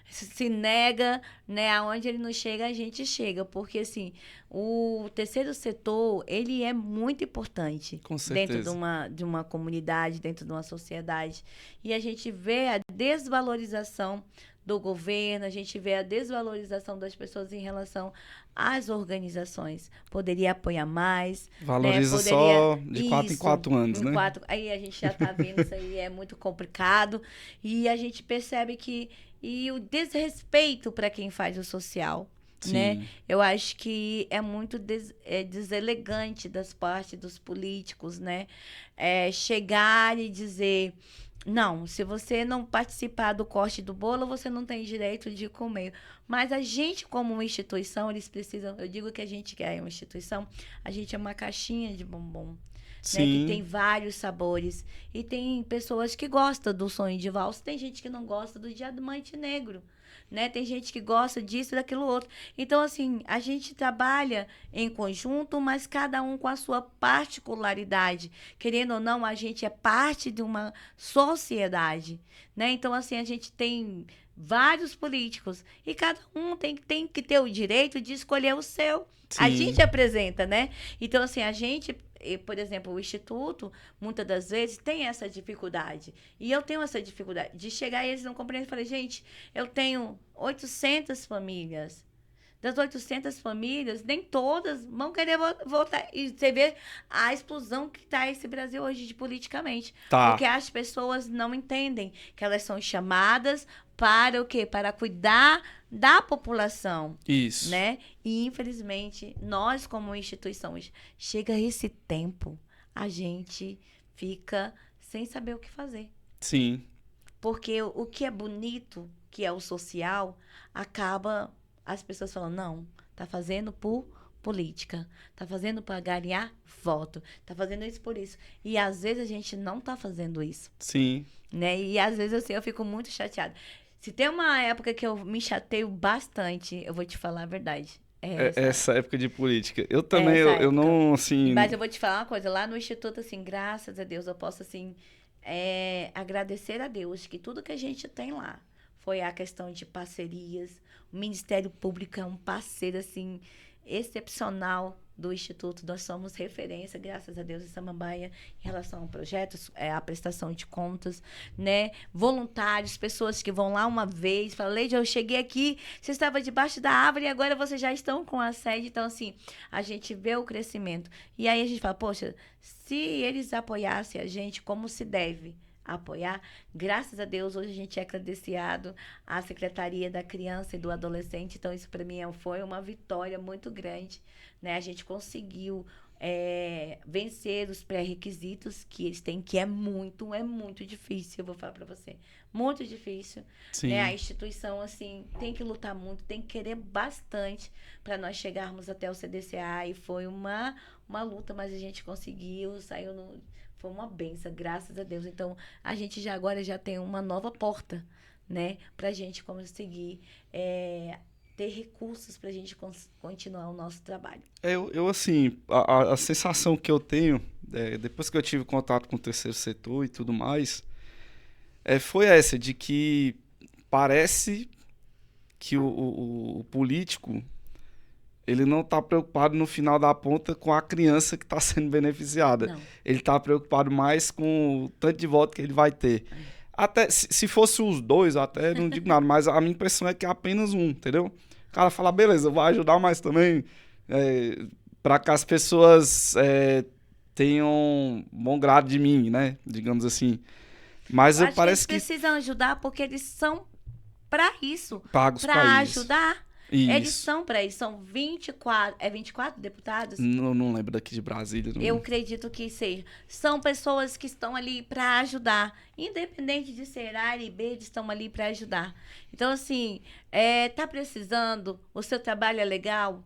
se nega, né, aonde ele não chega, a gente chega, porque assim, o terceiro setor, ele é muito importante Com dentro de certeza. uma comunidade, dentro de uma sociedade. E a gente vê a desvalorização do governo, a gente vê a desvalorização das pessoas em relação às organizações. Poderia apoiar mais, né? Valoriza Poderia. só de 4 em Isso, 4 anos, em né? quatro. Aí a gente já está vendo isso aí, é muito complicado. E a gente percebe que. E o desrespeito para quem faz o social. Né? Sim, Eu acho que é muito deselegante das partes dos políticos, né? Chegar e dizer não, se você não participar do corte do bolo, você não tem direito de comer. Mas a gente, como uma instituição, eles precisam. Eu digo que a gente que é uma instituição, a gente é uma caixinha de bombom, né? Que tem sim, vários sabores. E tem pessoas que gostam do sonho de valsa, tem gente que não gosta do diamante negro. Né? Tem gente que gosta disso e daquilo outro. Então, assim, a gente trabalha em conjunto, mas cada um com a sua particularidade. Querendo ou não, a gente é parte de uma sociedade, né? Então, assim, a gente tem vários políticos e cada um tem que ter o direito de escolher o seu. A gente sim, apresenta, né? Então, assim, a gente, por exemplo, o Instituto, muitas das vezes, tem essa dificuldade. E eu tenho essa dificuldade de chegar e eles não compreendem. Eu falei, gente, eu tenho 800 famílias. Das 800 famílias, nem todas vão querer votar. E você vê a explosão que está esse Brasil hoje de politicamente. Porque tá, as pessoas não entendem que elas são chamadas para o quê? Para cuidar da população, isso, né? E, infelizmente, nós, como instituições, chega esse tempo, a gente fica sem saber o que fazer. sim, Porque o que é bonito, que é o social, acaba as pessoas falando, não, tá fazendo por política, tá fazendo para ganhar voto, tá fazendo isso por isso. E às vezes a gente não tá fazendo isso, sim. né? E às vezes assim, eu fico muito chateada. Se tem uma época que eu me chateio bastante, eu vou te falar a verdade. É essa, Essa época de política. Eu é também, essa eu época. não, assim, Mas eu vou te falar uma coisa, lá no Instituto, assim, graças a Deus, eu posso, assim, agradecer a Deus que tudo que a gente tem lá foi a questão de parcerias. O Ministério Público é um parceiro, assim, excepcional do Instituto. Nós somos referência, graças a Deus, em Samambaia, em relação a projetos, a prestação de contas, né? Voluntários, pessoas que vão lá uma vez, falam, Leide, eu cheguei aqui, você estava debaixo da árvore e agora vocês já estão com a sede. Então, assim, a gente vê o crescimento. E aí a gente fala, poxa, se eles apoiassem a gente como se deve apoiar, graças a Deus, hoje a gente é credenciado à Secretaria da Criança e do Adolescente, então isso para mim foi uma vitória muito grande, né? A gente conseguiu vencer os pré-requisitos que eles têm, que é muito difícil, eu vou falar para você, muito difícil, né? A sim, instituição, assim, tem que lutar muito, tem que querer bastante para nós chegarmos até o CDCA e foi uma luta, mas a gente conseguiu, saiu no... Foi uma benção, graças a Deus. Então, a gente já agora já tem uma nova porta, né? Pra gente conseguir ter recursos pra gente continuar o nosso trabalho. eu assim, a sensação que eu tenho, depois que eu tive contato com o terceiro setor e tudo mais, foi essa, de que parece que o político, ele não está preocupado no final da ponta com a criança que está sendo beneficiada. Não. Ele está preocupado mais com o tanto de voto que ele vai ter. Até se fosse os dois, até não digo nada, mas a minha impressão é que é apenas um, entendeu? O cara fala, beleza, vai ajudar, mas também para que as pessoas tenham bom grado de mim, né? Digamos assim. Mas Eu acho que eles parece que precisam ajudar porque eles são para isso, pagos para para isso. ajudar. Eles Isso. são para isso, são 24 deputados? Não lembro daqui de Brasília. Eu acredito que seja. São pessoas que estão ali para ajudar. Independente de ser A e B, eles estão ali para ajudar. Então, assim, tá precisando, o seu trabalho é legal,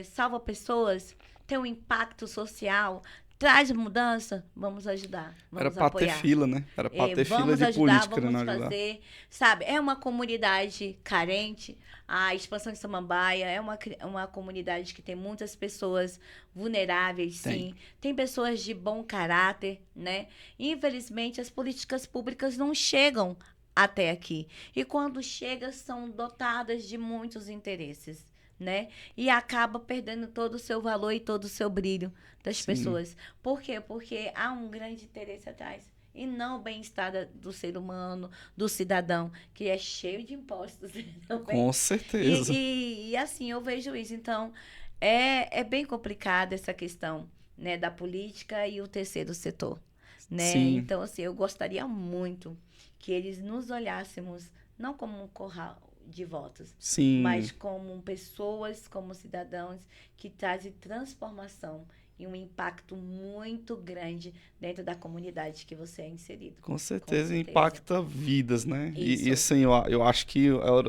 salva pessoas, tem um impacto social, traz mudança, vamos ajudar, Era vamos pra ter apoiar. fila, né? Era pra ter fila Vamos de ajudar, político querendo vamos ajudar. fazer, sabe? É uma comunidade carente. A expansão de Samambaia é uma comunidade que tem muitas pessoas vulneráveis, sim. Tem pessoas de bom caráter, né? Infelizmente, as políticas públicas não chegam até aqui. E quando chegam, são dotadas de muitos interesses, né? E acaba perdendo todo o seu valor e todo o seu brilho das pessoas. Por quê? Porque há um grande interesse atrás. E não o bem-estar do ser humano, do cidadão, que é cheio de impostos também. Com certeza. E assim, eu vejo isso. Então, é bem complicada essa questão, né, da política e o terceiro setor. Né? Sim. Então, assim, eu gostaria muito que eles nos olhássemos, não como um corral de votos, Sim. mas como pessoas, como cidadãos que trazem transformação e um impacto muito grande dentro da comunidade que você é inserido. Com certeza, impacta vidas, né? E assim, eu acho que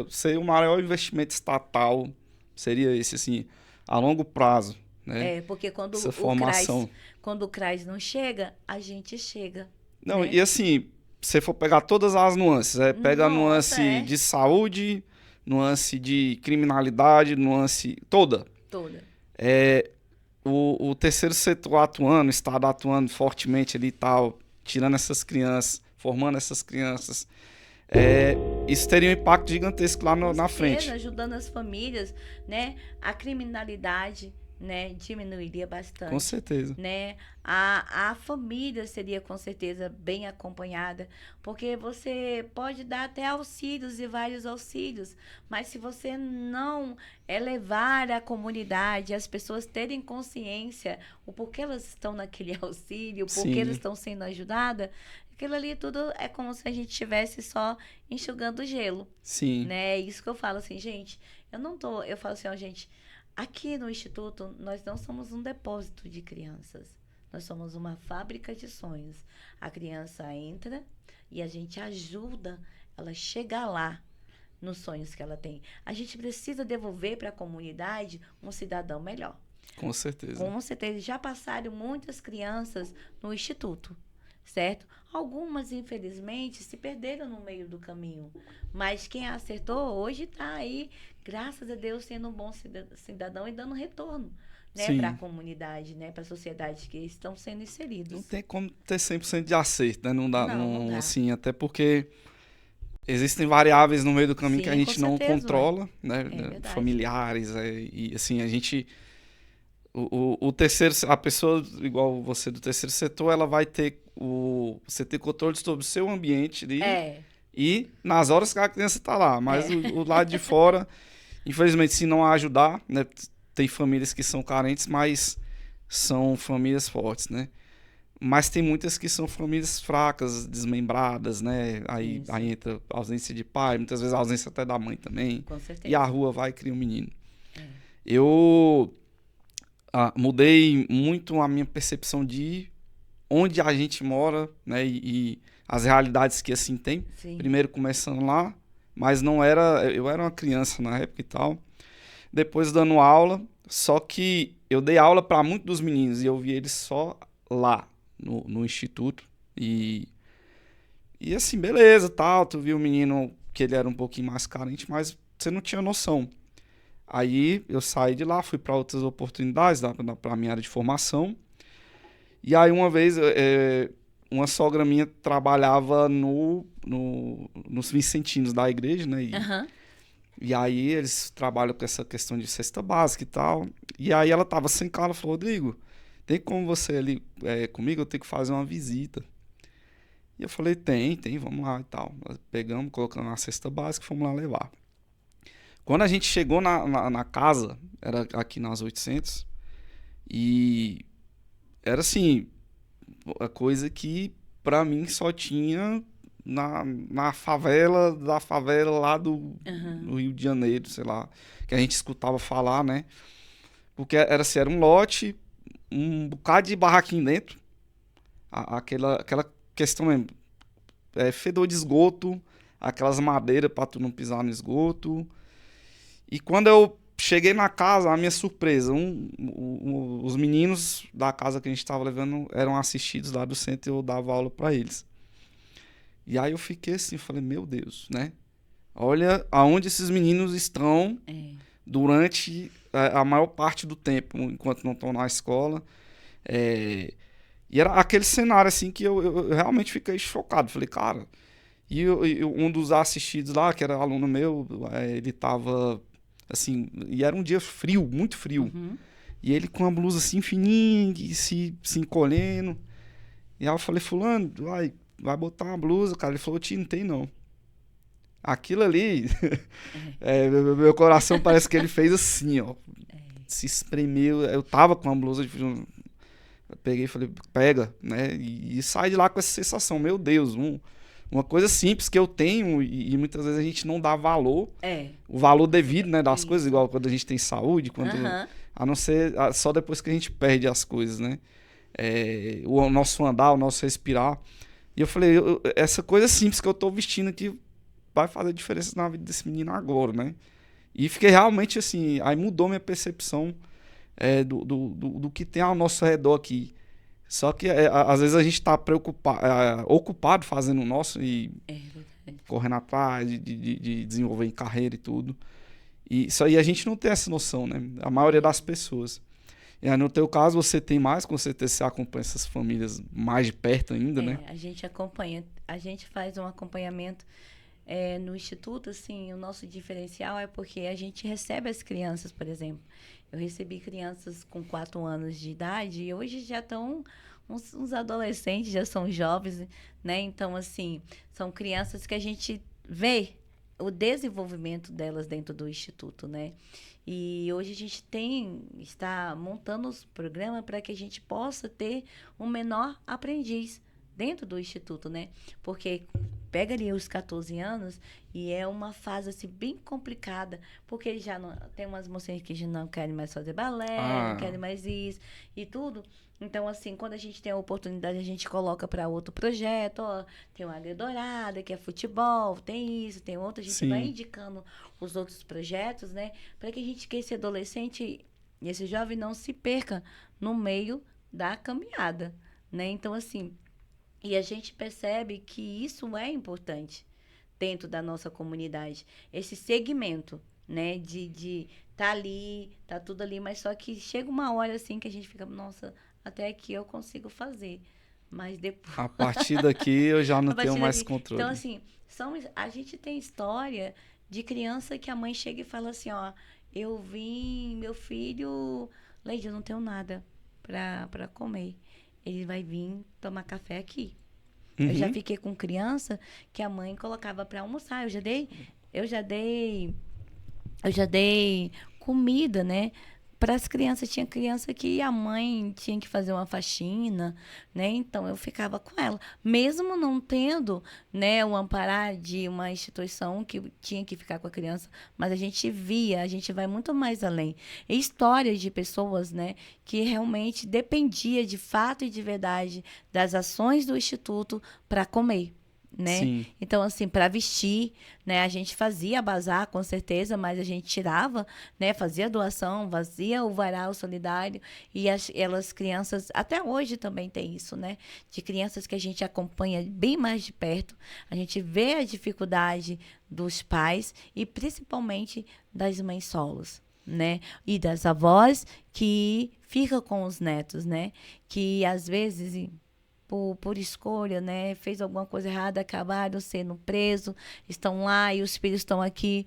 seria o maior investimento estatal seria esse, assim, a longo prazo, né? Porque quando essa formação. Quando o CRAS não chega, a gente chega. Não, né? E assim, se você for pegar todas as nuances, pega a nuance de saúde, nuance de criminalidade, nuance toda. O terceiro setor atuando, o Estado atuando fortemente ali e tal, tirando essas crianças, formando essas crianças, isso teria um impacto gigantesco lá na frente. Ajudando as famílias, né? A criminalidade, né, diminuiria bastante. Com certeza. Né? A família seria com certeza bem acompanhada, porque você pode dar até auxílios e vários auxílios, mas se você não levar a comunidade, as pessoas terem consciência o porquê elas estão naquele auxílio, porquê elas estão sendo ajudadas, aquilo ali tudo é como se a gente estivesse só enxugando gelo. Sim. Né? É isso que eu falo assim, gente, eu falo assim, ó, gente, aqui no Instituto, nós não somos um depósito de crianças. Nós somos uma fábrica de sonhos. A criança entra e a gente ajuda ela a chegar lá nos sonhos que ela tem. A gente precisa devolver para a comunidade um cidadão melhor. Com certeza. Com certeza. Já passaram muitas crianças no Instituto, certo? Algumas, infelizmente, se perderam no meio do caminho. Mas quem acertou hoje está aí, graças a Deus, sendo um bom cidadão e dando retorno, né, para a comunidade, né, para a sociedade que estão sendo inseridos. Não tem como ter 100% de acerto, né? Não dá. Assim, até porque existem variáveis no meio do caminho que a gente não controla, né? Familiares, e assim, a gente... O terceiro, a pessoa igual você do terceiro setor, ela vai ter você ter controle sobre o seu ambiente ali e nas horas que a criança está lá. Mas o lado de fora, infelizmente, se não ajudar, né? Tem famílias que são carentes, mas são famílias fortes, né? Mas tem muitas que são famílias fracas, desmembradas, né? Aí entra a ausência de pai, muitas vezes a ausência até da mãe também. Com certeza. E a rua vai e cria um menino. Eu mudei muito a minha percepção de onde a gente mora, né? E as realidades que assim tem. Sim. Primeiro começando lá, mas não era... Eu era uma criança na época e tal. Depois dando aula, só que eu dei aula para muitos dos meninos e eu vi eles só lá no instituto. E assim, beleza, tal. Tu viu o menino que ele era um pouquinho mais carente, mas você não tinha noção. Aí eu saí de lá, fui para outras oportunidades, para a minha área de formação. E aí uma vez, uma sogra minha trabalhava nos Vicentinos da igreja, né? E aí eles trabalham com essa questão de cesta básica e tal. E aí ela tava sem carro, ela falou, Rodrigo, tem como você ali comigo? Eu tenho que fazer uma visita. E eu falei, tem, vamos lá e tal. Nós pegamos, colocamos na cesta básica e fomos lá levar. Quando a gente chegou na casa, era aqui nas 800, e era assim, a coisa que pra mim só tinha na favela, da favela lá do Rio de Janeiro, sei lá, que a gente escutava falar, né? Porque era assim, era um lote, um bocado de barraquinho dentro, aquela questão mesmo, fedor de esgoto, aquelas madeiras pra tu não pisar no esgoto. E quando eu cheguei na casa, a minha surpresa, os meninos da casa que a gente tava levando eram assistidos lá do centro e eu dava aula pra eles. E aí eu fiquei assim, falei, meu Deus, né? Olha aonde esses meninos estão durante a maior parte do tempo, enquanto não estão na escola. E era aquele cenário assim que eu realmente fiquei chocado. Falei, cara... E um dos assistidos lá, que era aluno meu, ele tava, assim... E era um dia frio, muito frio. E ele com a blusa assim, fininha, e se encolhendo. E aí eu falei, fulano, vai botar uma blusa, cara. Ele falou, tio, não tem não. Aquilo ali, meu coração parece que ele fez assim, ó. Se espremeu. Eu tava com a blusa, eu peguei e falei, pega, né? E sai de lá com essa sensação, meu Deus, uma coisa simples que eu tenho e muitas vezes a gente não dá valor, o valor devido, né, das coisas, igual quando a gente tem saúde, a não ser só depois que a gente perde as coisas, né? O nosso andar, o nosso respirar. E eu falei, essa coisa simples que eu tô vestindo aqui vai fazer diferença na vida desse menino agora, né? E fiquei realmente assim, aí mudou minha percepção do que tem ao nosso redor aqui. Só que às vezes a gente está ocupado fazendo o nosso e correndo atrás de desenvolver em carreira e tudo. E isso aí a gente não tem essa noção, né? A maioria das pessoas. E aí, no teu caso, você tem mais, com certeza você acompanha essas famílias mais de perto ainda, né? A gente acompanha, a gente faz um acompanhamento no Instituto, assim, o nosso diferencial é porque a gente recebe as crianças, por exemplo. Eu recebi crianças com 4 anos de idade e hoje já estão uns adolescentes, já são jovens, né? Então, assim, são crianças que a gente vê o desenvolvimento delas dentro do Instituto, né? E hoje a gente está montando os programas para que a gente possa ter um menor aprendiz dentro do Instituto, né? Porque pega ali os 14 anos e é uma fase assim, bem complicada, porque ele já não, tem umas mocinhas que já não querem mais fazer balé, não querem mais isso e tudo. Então, assim, quando a gente tem a oportunidade, a gente coloca para outro projeto, ó, tem o Águia Dourada, que é futebol, tem isso, tem outro, a gente vai indicando os outros projetos, né? Para que a gente, que esse adolescente, esse jovem não se perca no meio da caminhada, né? Então, assim, e a gente percebe que isso é importante dentro da nossa comunidade. Esse segmento, né? De tá ali, tá tudo ali, mas só que chega uma hora assim que a gente fica, nossa, até aqui eu consigo fazer. Mas depois... A partir daqui eu já não tenho mais controle. Então, assim, a gente tem história de criança que a mãe chega e fala assim, ó, eu vim, meu filho, Leide, eu não tenho nada para comer. Ele vai vir tomar café aqui. Eu já fiquei com criança que a mãe colocava para almoçar. Eu já dei comida, né? Para as crianças, tinha criança que a mãe tinha que fazer uma faxina, né? Então eu ficava com ela, mesmo não tendo, né, o amparar de uma instituição que tinha que ficar com a criança, mas a gente vai muito mais além. E histórias de pessoas, né, que realmente dependia de fato e de verdade das ações do instituto para comer. Né? Sim. Então, assim, para vestir, né? A gente fazia bazar, com certeza, mas a gente tirava, né? Fazia doação, fazia o varal solidário e elas crianças, até hoje também tem isso, né? De crianças que a gente acompanha bem mais de perto, a gente vê a dificuldade dos pais e principalmente das mães solos, né? E das avós que ficam com os netos, né? Que às vezes... Por escolha, né? Fez alguma coisa errada, acabaram sendo presos, estão lá e os filhos estão aqui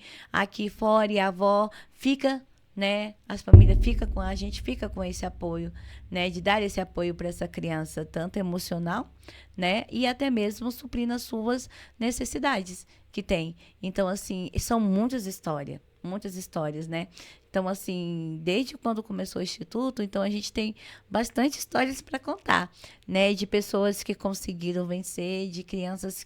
fora e a avó fica, né? As famílias a gente fica com esse apoio, né? De dar esse apoio para essa criança, tanto emocional, né? E até mesmo suprindo as suas necessidades que tem. Então, assim, são muitas histórias, né? Então, assim, desde quando começou o Instituto, então a gente tem bastante histórias para contar, né? De pessoas que conseguiram vencer, de crianças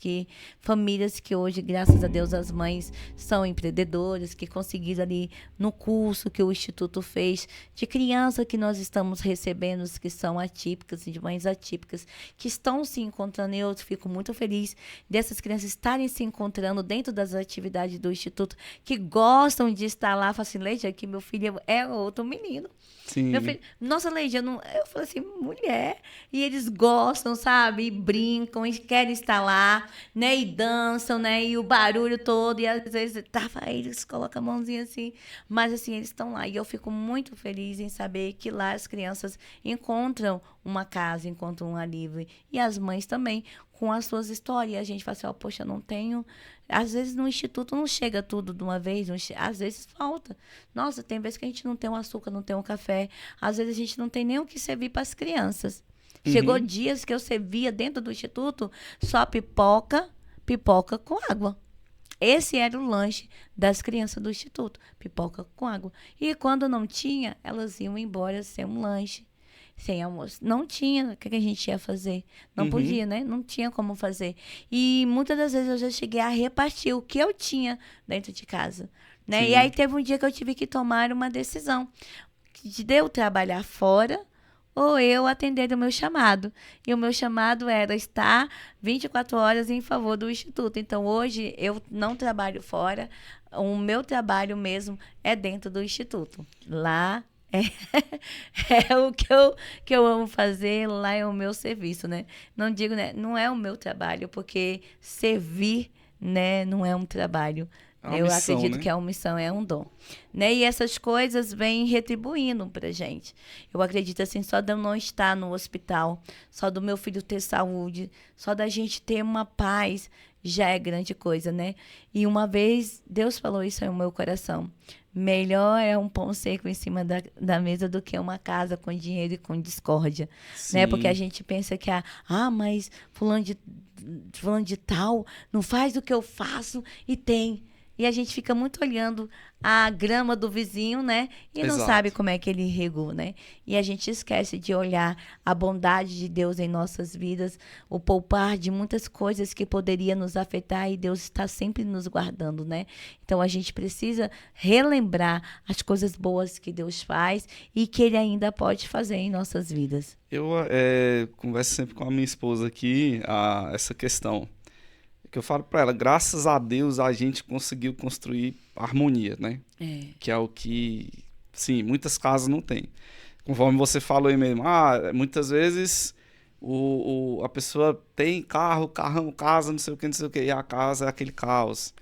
famílias que hoje, graças a Deus, as mães são empreendedoras, que conseguiram ali no curso que o Instituto fez, de crianças que nós estamos recebendo, que são atípicas, de mães atípicas, que estão se encontrando. Eu fico muito feliz dessas crianças estarem se encontrando dentro das atividades do Instituto, que gostam de estar lá. Falo assim, Leide, aqui meu filho é outro menino. Sim. Meu filho, nossa, Leide, eu falei assim, mulher. E eles gostam, sabe? E brincam, e querem estar lá, né? E dançam, né? E o barulho todo. E às vezes eles colocam a mãozinha assim. Mas assim, eles estão lá. E eu fico muito feliz em saber que lá as crianças encontram uma casa, encontram um alívio. E as mães também, com as suas histórias. E a gente fala assim, poxa, não tenho... Às vezes no Instituto não chega tudo de uma vez, às vezes falta. Nossa, tem vezes que a gente não tem um açúcar, não tem um café. Às vezes a gente não tem nem o que servir para as crianças. Chegou dias que eu servia dentro do Instituto só pipoca com água. Esse era o lanche das crianças do Instituto, pipoca com água. E quando não tinha, elas iam embora sem um lanche. Sem almoço. Não tinha. O que a gente ia fazer? Não podia, né? Não tinha como fazer. E muitas das vezes eu já cheguei a repartir o que eu tinha dentro de casa, né? Sim. E aí teve um dia que eu tive que tomar uma decisão de eu trabalhar fora ou eu atender o meu chamado. E o meu chamado era estar 24 horas em favor do Instituto. Então, hoje, eu não trabalho fora. O meu trabalho mesmo é dentro do Instituto. Lá é o que eu amo fazer, lá é o meu serviço, né? Não digo, né? Não é o meu trabalho, porque servir, né, não é um trabalho. É uma Eu missão, acredito né? que é uma missão, é um dom. Né? E essas coisas vêm retribuindo pra gente. Eu acredito assim, só de eu não estar no hospital, só do meu filho ter saúde, só da gente ter uma paz, já é grande coisa, né? E uma vez, Deus falou isso aí no meu coração. Melhor é um pão seco em cima da mesa do que uma casa com dinheiro e com discórdia. Né? Porque a gente pensa que, mas fulano de tal não faz o que eu faço e tem. E a gente fica muito olhando a grama do vizinho, né? E não Exato. sabe como é que ele regou, né? E a gente esquece de olhar a bondade de Deus em nossas vidas, o poupar de muitas coisas que poderia nos afetar e Deus está sempre nos guardando, né? Então a gente precisa relembrar as coisas boas que Deus faz e que Ele ainda pode fazer em nossas vidas. Eu converso sempre com a minha esposa aqui essa questão. Que eu falo para ela, graças a Deus a gente conseguiu construir harmonia, né? Que é o que, sim, muitas casas não têm. Conforme você falou aí mesmo, muitas vezes a pessoa tem carrão, casa, não sei o que, e a casa é aquele caos.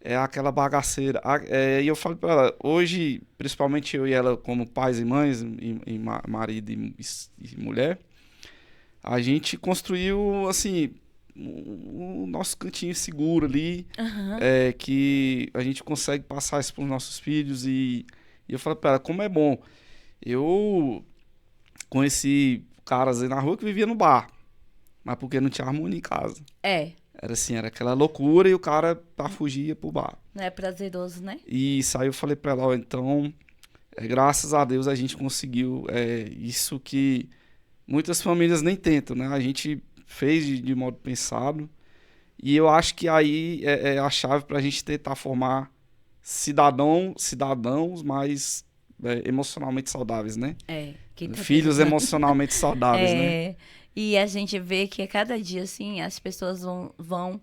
É aquela bagaceira. E eu falo para ela, hoje, principalmente eu e ela como pais e mães, e marido e mulher, a gente construiu, assim, o nosso cantinho seguro ali, que a gente consegue passar isso para os nossos filhos. E eu falo para ela, como é bom. Eu conheci caras aí na rua que vivia no bar, mas porque não tinha harmonia em casa. Era assim, era aquela loucura e o cara fugia pro bar. Não é prazeroso, né? E isso aí eu falei para ela, então, graças a Deus a gente conseguiu isso que muitas famílias nem tentam, né? A gente fez de modo pensado, e eu acho que aí é a chave para a gente tentar formar cidadãos mais emocionalmente saudáveis, né? Filhos emocionalmente saudáveis, né? E a gente vê que a cada dia, assim, as pessoas vão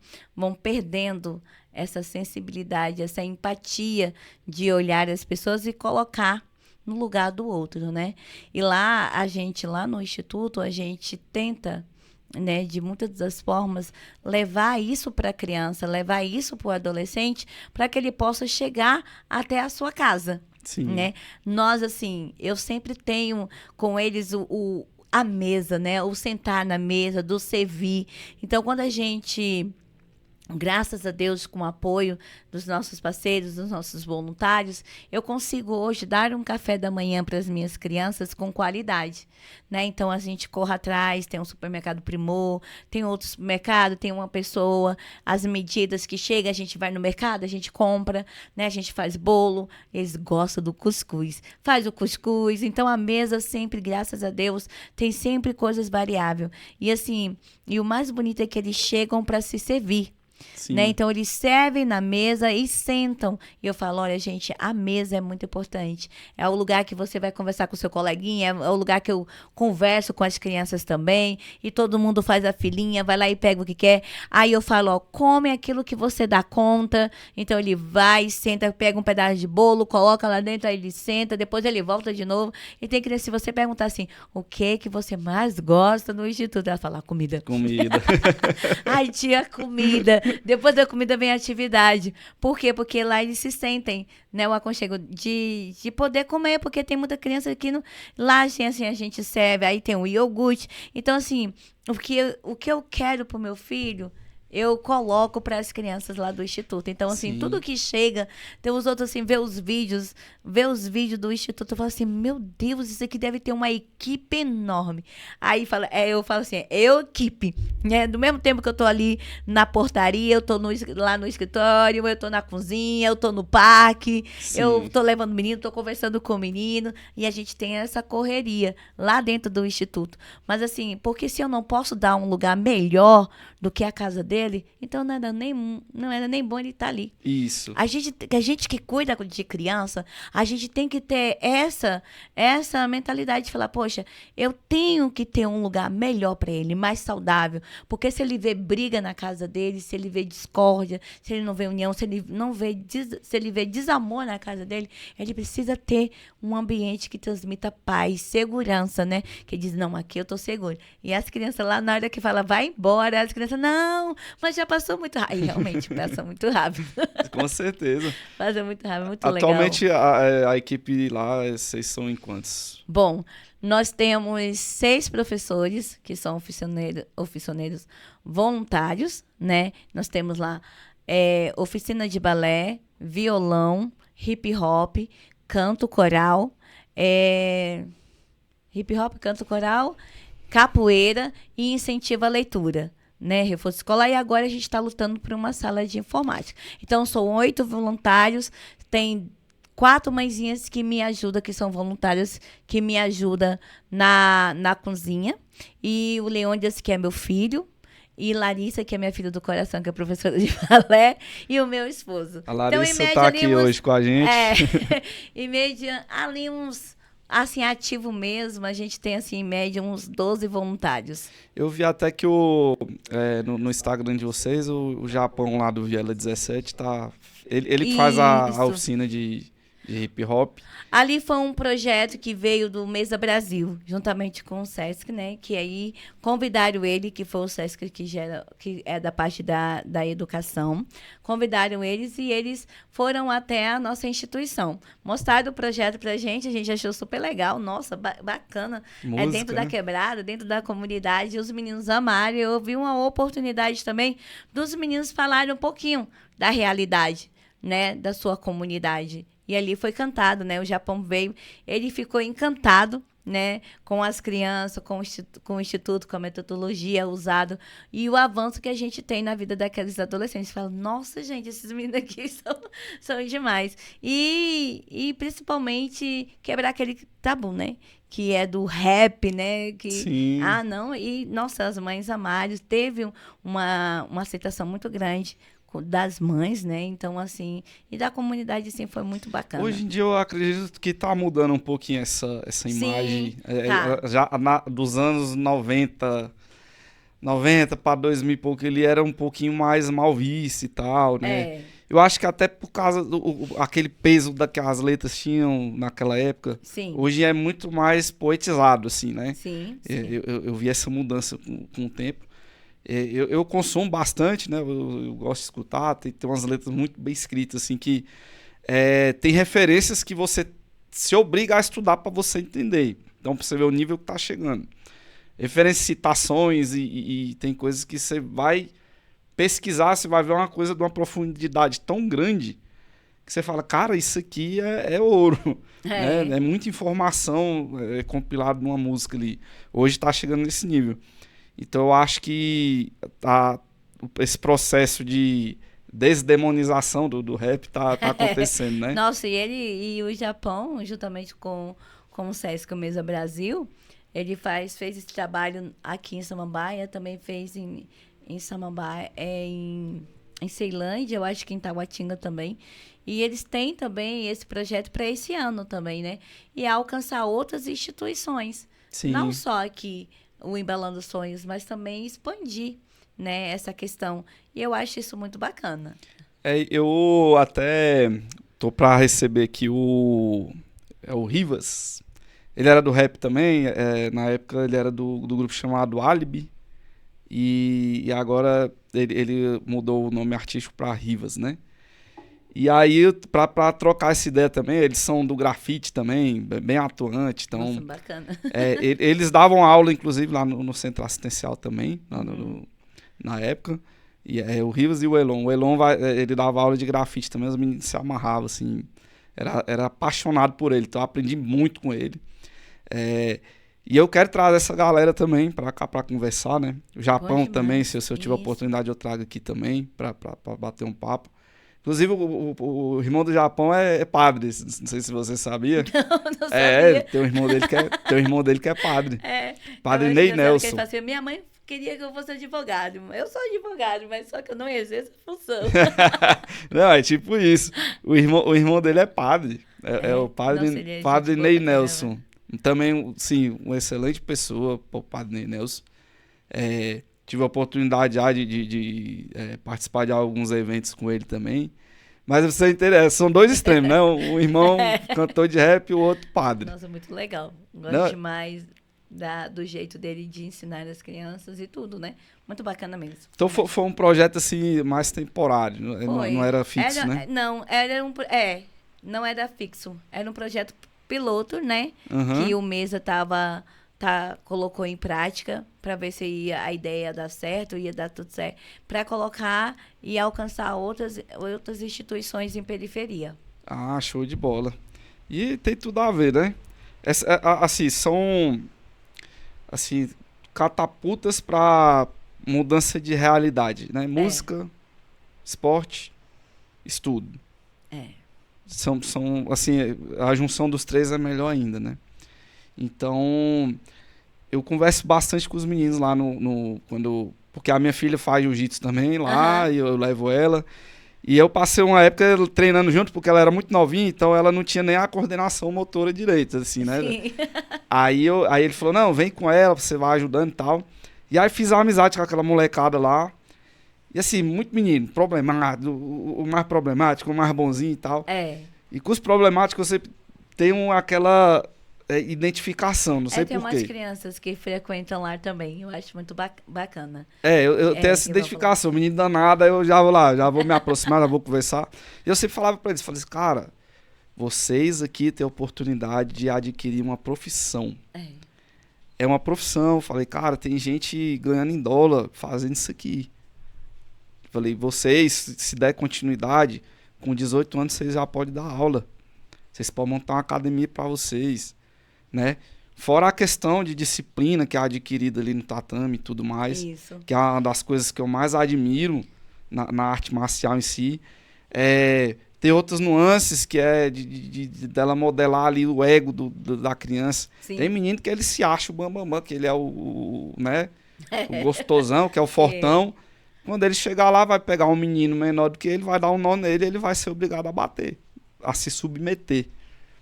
perdendo essa sensibilidade, essa empatia de olhar as pessoas e colocar no lugar do outro, né? E lá no Instituto, a gente tenta, né, de muitas das formas, levar isso para a criança, levar isso para o adolescente, para que ele possa chegar até a sua casa. Sim. Né? Nós, assim, eu sempre tenho com eles a mesa, né? O sentar na mesa, do servir. Então, quando a gente Graças a Deus, com o apoio dos nossos parceiros, dos nossos voluntários, eu consigo hoje dar um café da manhã para as minhas crianças com qualidade, né? Então, a gente corre atrás, tem um supermercado Primor, tem outro supermercado, tem uma pessoa, as medidas que chegam, a gente vai no mercado, a gente compra, né? A gente faz bolo, eles gostam do cuscuz, faz o cuscuz, então a mesa sempre, graças a Deus, tem sempre coisas variáveis. E assim, e o mais bonito é que eles chegam para se servir. Né? Então, eles servem na mesa e sentam. E eu falo, olha, gente, a mesa é muito importante. É o lugar que você vai conversar com o seu coleguinha, é o lugar que eu converso com as crianças também. E todo mundo faz a filinha, vai lá e pega o que quer. Aí eu falo, ó, come aquilo que você dá conta. Então, ele vai, senta, pega um pedaço de bolo, coloca lá dentro, aí ele senta, depois ele volta de novo. E tem que, se você perguntar assim, o que você mais gosta no Instituto? Ela fala, comida. Comida. Ai, tia, comida. Depois da comida vem a atividade. Por quê? Porque lá eles se sentem, né, o aconchego de poder comer, porque tem muita criança que não, lá assim, a gente serve, aí tem o iogurte. Então, assim, o que eu quero pro meu filho, eu coloco para as crianças lá do Instituto. Então, assim, Sim. tudo que chega, tem os outros, assim, vê os vídeos do Instituto, eu falo assim, meu Deus, isso aqui deve ter uma equipe enorme. Aí eu falo assim, equipe, né? Do mesmo tempo que eu tô ali na portaria, eu tô lá no escritório, eu tô na cozinha, eu tô no parque, Sim. eu tô levando o menino, tô conversando com o menino, e a gente tem essa correria lá dentro do Instituto. Mas assim, porque se eu não posso dar um lugar melhor do que a casa dele, então não era nem bom ele estar ali. Isso. A gente que cuida de criança, a gente tem que ter essa mentalidade de falar, poxa, eu tenho que ter um lugar melhor para ele, mais saudável, porque se ele vê briga na casa dele, se ele vê discórdia, se ele não vê união, se ele vê desamor na casa dele, ele precisa ter um ambiente que transmita paz, segurança, né? Que diz, não, aqui eu tô seguro. E as crianças lá, na hora que fala, vai embora, as crianças, não, mas já passou muito rápido. E realmente, passa muito rápido. Com certeza. Passa muito rápido, muito Atualmente, legal. a equipe lá, vocês são em quantos? Bom, nós temos 6 professores que são oficineiros voluntários, né? Nós temos lá oficina de balé, violão, hip hop, canto coral, capoeira e incentivo à leitura, né? Reforço escolar. E agora a gente está lutando por uma sala de informática. Então, são 8 voluntários, tem 4 mãezinhas que me ajudam, que são voluntárias, que me ajudam na cozinha. E o Leônidas, que é meu filho. E Larissa, que é minha filha do coração, que é professora de balé. E o meu esposo. A Larissa então, em média, tá aqui hoje com a gente. Em média, ali uns... Assim, ativo mesmo, a gente tem, assim, em média, uns 12 voluntários. Eu vi até que no Instagram de vocês, o Japão lá do Viela 17, tá... Ele que faz a oficina de hip hop. Ali foi um projeto que veio do Mesa Brasil, juntamente com o Sesc, né? Que aí convidaram ele, que foi o Sesc que é da parte da educação. Convidaram eles e eles foram até a nossa instituição. Mostraram o projeto pra gente, a gente achou super legal. Nossa, bacana. Música, dentro da quebrada, dentro da comunidade. E os meninos amaram. Eu vi uma oportunidade também dos meninos falarem um pouquinho da realidade, né? Da sua comunidade. E ali foi cantado, né? O Japão veio, ele ficou encantado, né? Com as crianças, com o instituto, com a metodologia usada e o avanço que a gente tem na vida daqueles adolescentes. Fala, nossa, gente, esses meninos aqui são demais. E principalmente quebrar aquele tabu, né? Que é do rap, né? Sim. Não. E, nossa, as mães amaram. Teve uma aceitação muito grande das mães, né? Então, assim, e da comunidade, assim, foi muito bacana. Hoje em dia eu acredito que tá mudando um pouquinho essa imagem. Tá. Já dos anos 90 para 2000 e pouco, ele era um pouquinho mais mal visto e tal, né? Eu acho que até por causa aquele peso que as letras tinham naquela época. Sim. Hoje é muito mais poetizado, assim, né? Sim. Eu vi essa mudança com o tempo. Eu consumo bastante, né? Eu gosto de escutar, tem umas letras muito bem escritas, assim, que tem referências que você se obriga a estudar para você entender. Então, para você ver o nível que tá chegando. Referências, citações e tem coisas que você vai pesquisar, você vai ver uma coisa de uma profundidade tão grande que você fala, cara, isso aqui é ouro. Né? É muita informação compilada numa música ali. Hoje está chegando nesse nível. Então eu acho que esse processo de desdemonização do rap tá acontecendo, né? Nossa, e o Japão, juntamente com o Sesc Mesa Brasil, ele fez esse trabalho aqui em Samambaia, também fez em Samambaia, em Ceilândia, eu acho que em Taguatinga também. E eles têm também esse projeto para esse ano também, né? E alcançar outras instituições. Sim. Não só aqui o Embalando Sonhos, mas também expandir, né, essa questão. E eu acho isso muito bacana. Eu até tô para receber aqui o Rivas. Ele era do rap também, na época ele era do grupo chamado Alibi. E agora ele mudou o nome artístico para Rivas, né? E aí, pra trocar essa ideia também, eles são do grafite também, bem atuante. Então, nossa, bacana. Eles davam aula, inclusive, lá no centro assistencial também, na época. E o Rivas e o Elon. O Elon, ele dava aula de grafite também, os meninos se amarravam, assim. Era apaixonado por ele, então eu aprendi muito com ele. E eu quero trazer essa galera também pra cá pra conversar, né? O Japão também, se eu tiver oportunidade, eu trago aqui também pra bater um papo. Inclusive, o irmão do Japão é padre, não sei se você sabia. Não sabia. Tem um irmão dele que é padre. Padre eu Ney acho Nelson. Que ele fala assim, minha mãe queria que eu fosse advogado. Eu sou advogado, mas só que eu não exerço a função. Não, é tipo isso. O irmão dele é padre. É o padre Ney Nelson. Também, sim, uma excelente pessoa, o padre Ney Nelson. Tive a oportunidade já de participar de alguns eventos com ele também. Mas você interessa, são dois extremos, né? Um irmão cantor de rap e o outro padre. Nossa, muito legal. Gosto demais do jeito dele de ensinar as crianças e tudo, né? Muito bacana mesmo. Então foi um projeto assim mais temporário, não era fixo, né? Não, não era fixo. Era um projeto piloto, né? Uhum. Que o Mesa colocou em prática para ver se a ideia ia dar certo, ia dar tudo certo, para colocar e alcançar outras instituições em periferia. Ah, show de bola. E tem tudo a ver, né? Assim, são assim, catapultas para mudança de realidade, né? Música, esporte, estudo. São assim, a junção dos três é melhor ainda, né? Então, eu converso bastante com os meninos lá porque a minha filha faz jiu-jitsu também lá, e eu levo ela. E eu passei uma época treinando junto, porque ela era muito novinha, então ela não tinha nem a coordenação motora direita, assim, né? Sim. Aí ele falou, não, vem com ela, você vai ajudando e tal. E aí fiz a amizade com aquela molecada lá. E assim, muito menino, problemático, o mais problemático, o mais bonzinho e tal. E com os problemáticos você tem aquela identificação, não sei tem por quê. umas crianças que frequentam lá também, eu acho muito bacana. Eu tenho essa identificação, o menino danado, eu já vou lá, já vou me aproximar, já vou conversar. E eu sempre falava pra eles, falei assim, cara, vocês aqui têm a oportunidade de adquirir uma profissão. É uma profissão, falei, cara, tem gente ganhando em dólar fazendo isso aqui. Falei, vocês, se der continuidade, com 18 anos vocês já podem dar aula. Vocês podem montar uma academia para vocês, né? Fora a questão de disciplina que é adquirida ali no tatame e tudo mais. Isso. Que é uma das coisas que eu mais admiro na arte marcial em si. Tem outras nuances que é dela modelar ali o ego da criança. Sim. Tem menino que ele se acha o bambambam, que ele é né? O gostosão, que é o fortão. Quando ele chegar lá, vai pegar um menino menor do que ele, vai dar um nó nele e ele vai ser obrigado a bater, a se submeter,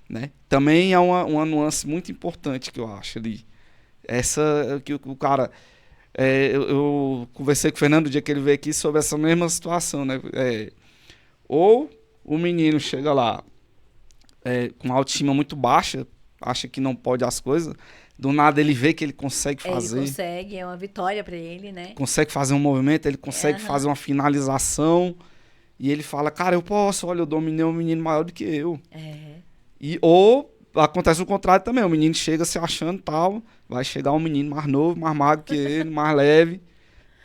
né? Também é uma nuance muito importante que eu acho ali. Essa que o cara... eu conversei com o Fernando o dia que ele veio aqui sobre essa mesma situação, né? Ou o menino chega lá com uma autoestima muito baixa, acha que não pode as coisas... Do nada ele vê que ele consegue fazer. Ele consegue, é uma vitória para ele, né? Consegue fazer um movimento, ele consegue fazer uma finalização. E ele fala, cara, eu posso, olha, eu dominei um menino maior do que eu. Ou acontece o contrário também, o menino chega se achando tal, vai chegar um menino mais novo, mais magro que ele, mais leve.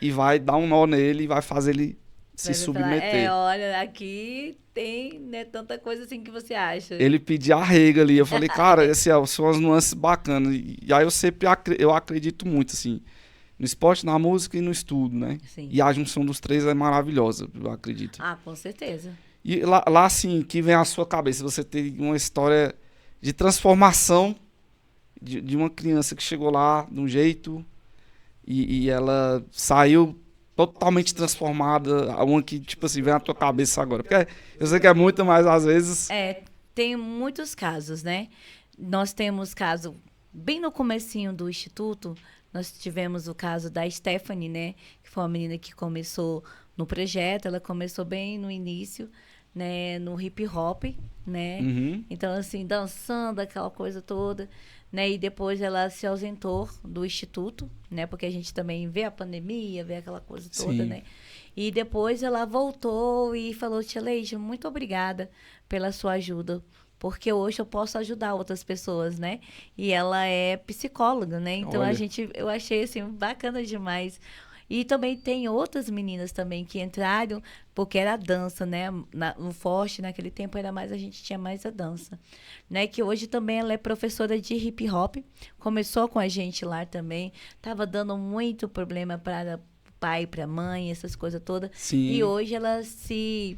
e vai dar um nó nele e vai fazer ele se Vai falar, submeter. olha, aqui tem, né, tanta coisa assim que você acha. Ele pedia arrega ali. Eu falei, cara, assim, ó, são as nuances bacanas. E aí eu sempre eu acredito muito, assim, no esporte, na música e no estudo, né? Sim. E a junção dos três é maravilhosa, eu acredito. Ah, com certeza. E lá assim, que vem à sua cabeça, você tem uma história de transformação de uma criança que chegou lá de um jeito e ela saiu totalmente transformada, uma que, tipo assim, vem à tua cabeça agora. Porque eu sei que é muito, mas às vezes... Tem muitos casos, né? Nós temos caso, bem no comecinho do Instituto, nós tivemos o caso da Stephanie, né? Que foi uma menina que começou no projeto, ela começou bem no início, né? No hip hop, né? Uhum. Então, assim, dançando, aquela coisa toda, né? E depois ela se ausentou do Instituto, né? Porque a gente também vê a pandemia, vê aquela coisa toda, Sim. né? E depois ela voltou e falou, Tia Leide, muito obrigada pela sua ajuda, porque hoje eu posso ajudar outras pessoas, né? E ela é psicóloga, né? Então Olha. eu achei assim bacana demais. E também tem outras meninas também que entraram, porque era a dança, né? No Forte, naquele tempo, a gente tinha mais a dança. Né? Que hoje também ela é professora de hip hop. Começou com a gente lá também. Tava dando muito problema para o pai, para a mãe, essas coisas todas. Sim. E hoje ela se